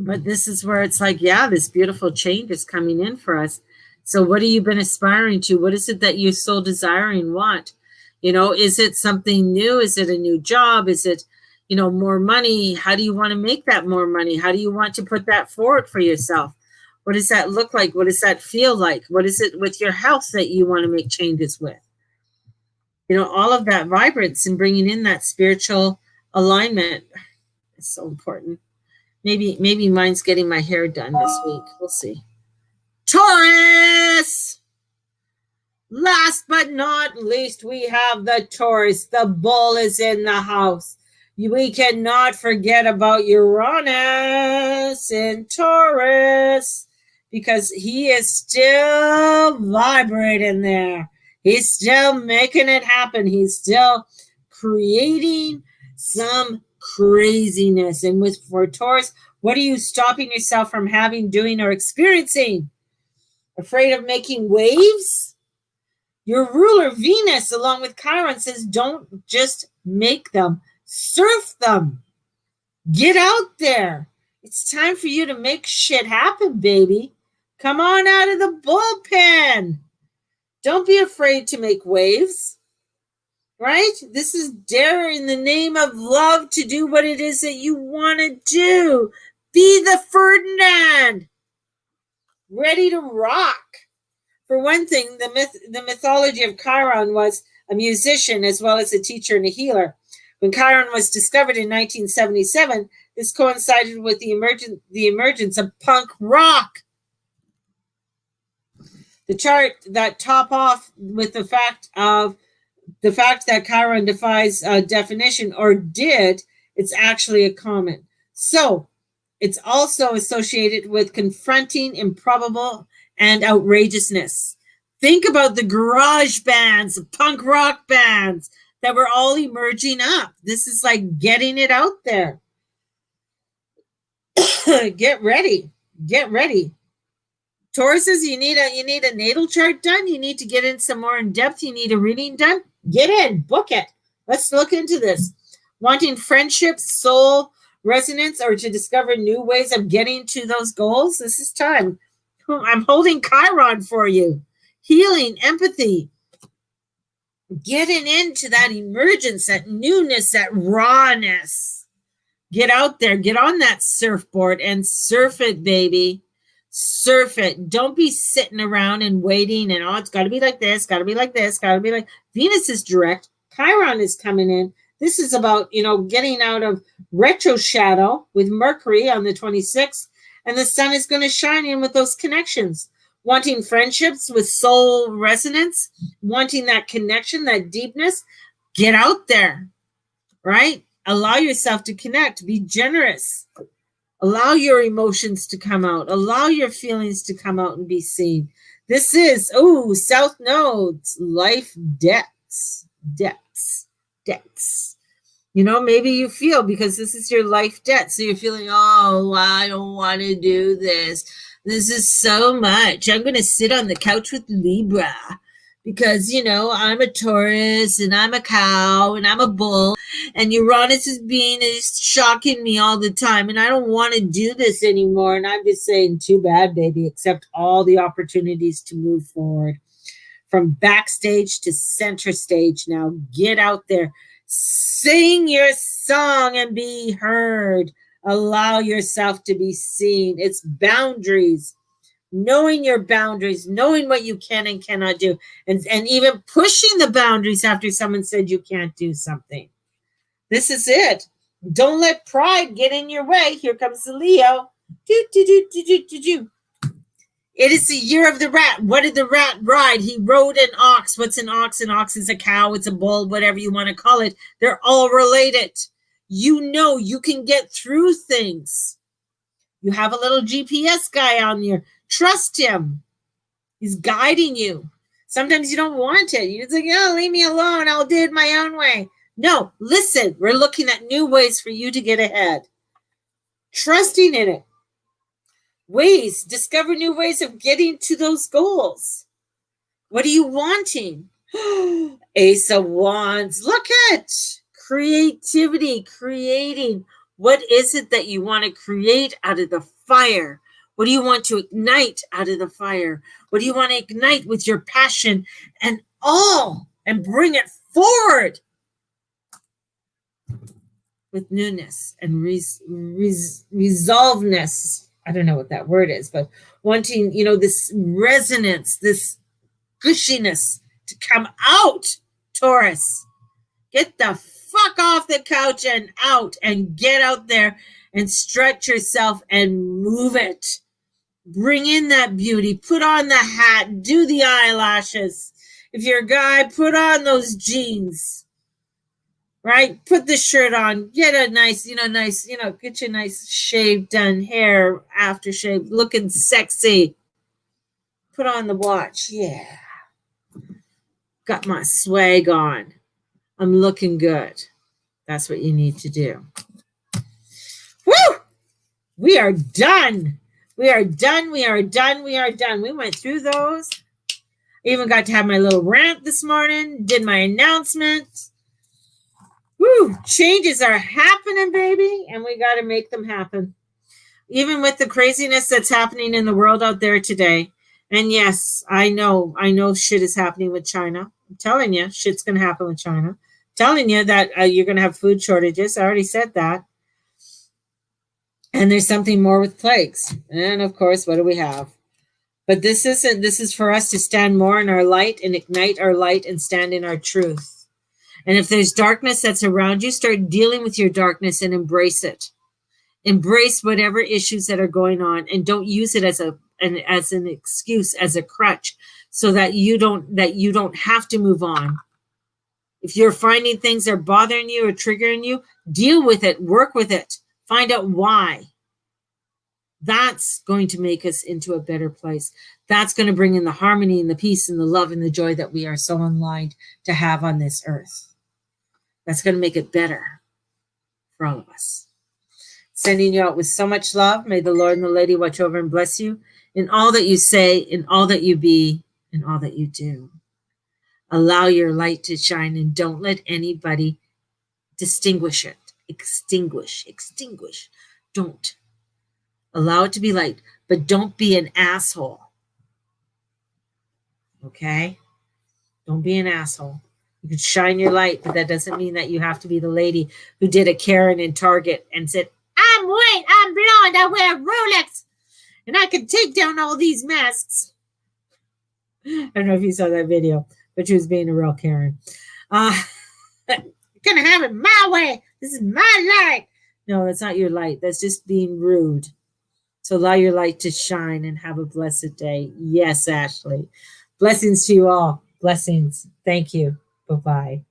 But this is where it's like, yeah, this beautiful change is coming in for us. So what have you been aspiring to? What is it that you so desiring want? Is it something new? Is it a new job? Is it, more money? How do you want to make that more money? How do you want to put that forward for yourself? What does that look like? What does that feel like? What is it with your health that you want to make changes with? All of that vibrance and bringing in that spiritual alignment is so important. Maybe mine's getting my hair done this week. We'll see. Taurus! Last but not least, we have the Taurus. The bull is in the house. We cannot forget about Uranus in Taurus because he is still vibrating there. He's still making it happen. He's still creating some craziness. And for Taurus, what are you stopping yourself from having, doing, or experiencing? Afraid of making waves? Your ruler, Venus, along with Chiron, says don't just make them. Surf them. Get out there. It's time for you to make shit happen, baby. Come on out of the bullpen. Don't be afraid to make waves. Right? This is dare in the name of love to do what it is that you want to do. Be the Ferdinand. Ready to rock. For one thing, the mythology of Chiron was a musician as well as a teacher and a healer. When Chiron was discovered in 1977, this coincided with the emergence of punk rock. The chart that top off with the fact that Chiron defies definition, or did, it's actually a comment. So it's also associated with confronting improbable and outrageousness. Think about the garage bands, the punk rock bands that were all emerging up. This is like getting it out there. Get ready. Get ready. Tauruses, you need a natal chart done. You need to get in some more in depth. You need a reading done. Get in, book it. Let's look into this. Wanting friendship, soul resonance, or to discover new ways of getting to those goals. This is time. I'm holding Chiron for you. Healing, empathy, getting into that emergence, that newness, that rawness. Get out there, get on that surfboard and surf it, baby. Surf it. Don't be sitting around and waiting and, oh, it's got to be like this, got to be like this, got to be like. Venus is direct. Chiron is coming in. This is about, getting out of retro shadow with Mercury on the 26th, and the sun is going to shine in with those connections. Wanting friendships with soul resonance, wanting that connection, that deepness, get out there, right? Allow yourself to connect. Be generous. Allow your emotions to come out. Allow your feelings to come out and be seen. This is, South Nodes, life depths. Maybe you feel, because this is your life debt. So you're feeling, oh, I don't want to do this. This is so much. I'm going to sit on the couch with Libra because, I'm a Taurus and I'm a cow and I'm a bull and Uranus is shocking me all the time and I don't want to do this anymore. And I'm just saying, too bad, baby. Accept all the opportunities to move forward. From backstage to center stage now. Get out there. Sing your song and be heard. Allow yourself to be seen. It's boundaries. Knowing your boundaries, knowing what you can and cannot do, and even pushing the boundaries after someone said you can't do something. This is it. Don't let pride get in your way. Here comes the Leo. It is the year of the rat. What did the rat ride? He rode an ox. What's an ox? An ox is a cow. It's a bull, whatever you want to call it. They're all related. You can get through things. You have a little GPS guy on you. Trust him. He's guiding you. Sometimes you don't want it. You're like, oh, leave me alone. I'll do it my own way. No, listen. We're looking at new ways for you to get ahead. Trusting in it. Discover new ways of getting to those goals. What are you wanting? Ace of Wands. Look at creativity, creating. What is it that you want to create out of the fire? What do you want to ignite out of the fire? What do you want to ignite with your passion and bring it forward with newness and resolveness? I don't know what that word is, but wanting, this resonance, this gushiness to come out, Taurus. Get the fuck off the couch and out and get out there and stretch yourself and move it. Bring in that beauty. Put on the hat. Do the eyelashes. If you're a guy, put on those jeans. Right? Put the shirt on. Get a nice, get your nice shave done, hair, aftershave, looking sexy. Put on the watch. Yeah. Got my swag on. I'm looking good. That's what you need to do. Woo! We are done. We are done. We went through those. I even got to have my little rant this morning. Did my announcement. Woo! Changes are happening, baby, and we got to make them happen. Even with the craziness that's happening in the world out there today. And yes, I know shit is happening with China. I'm telling you, shit's going to happen with China. I'm telling you that you're going to have food shortages. I already said that. And there's something more with plagues. And of course, what do we have? But this is for us to stand more in our light and ignite our light and stand in our truth. And if there's darkness that's around you, start dealing with your darkness and embrace it. Embrace whatever issues that are going on and don't use it as an excuse, as a crutch, so that you don't have to move on. If you're finding things that are bothering you or triggering you, deal with it, work with it, find out why. That's going to make us into a better place. That's going to bring in the harmony and the peace and the love and the joy that we are so aligned to have on this earth. That's going to make it better for all of us. Sending you out with so much love. May the Lord and the Lady watch over and bless you In all that you say, in all that you be, in all that you do. Allow your light to shine and don't let anybody distinguish it. Extinguish. Don't. Allow it to be light, but don't be an asshole. Okay? Don't be an asshole. You can shine your light, but that doesn't mean that you have to be the lady who did a Karen in Target and said, I'm white, I'm blonde, I wear Rolex, and I can take down all these masks. I don't know if you saw that video, but she was being a real Karen. You're gonna have it my way. This is my light. No, that's not your light. That's just being rude. So allow your light to shine and have a blessed day. Yes, Ashley. Blessings to you all. Blessings. Thank you. Bye-bye.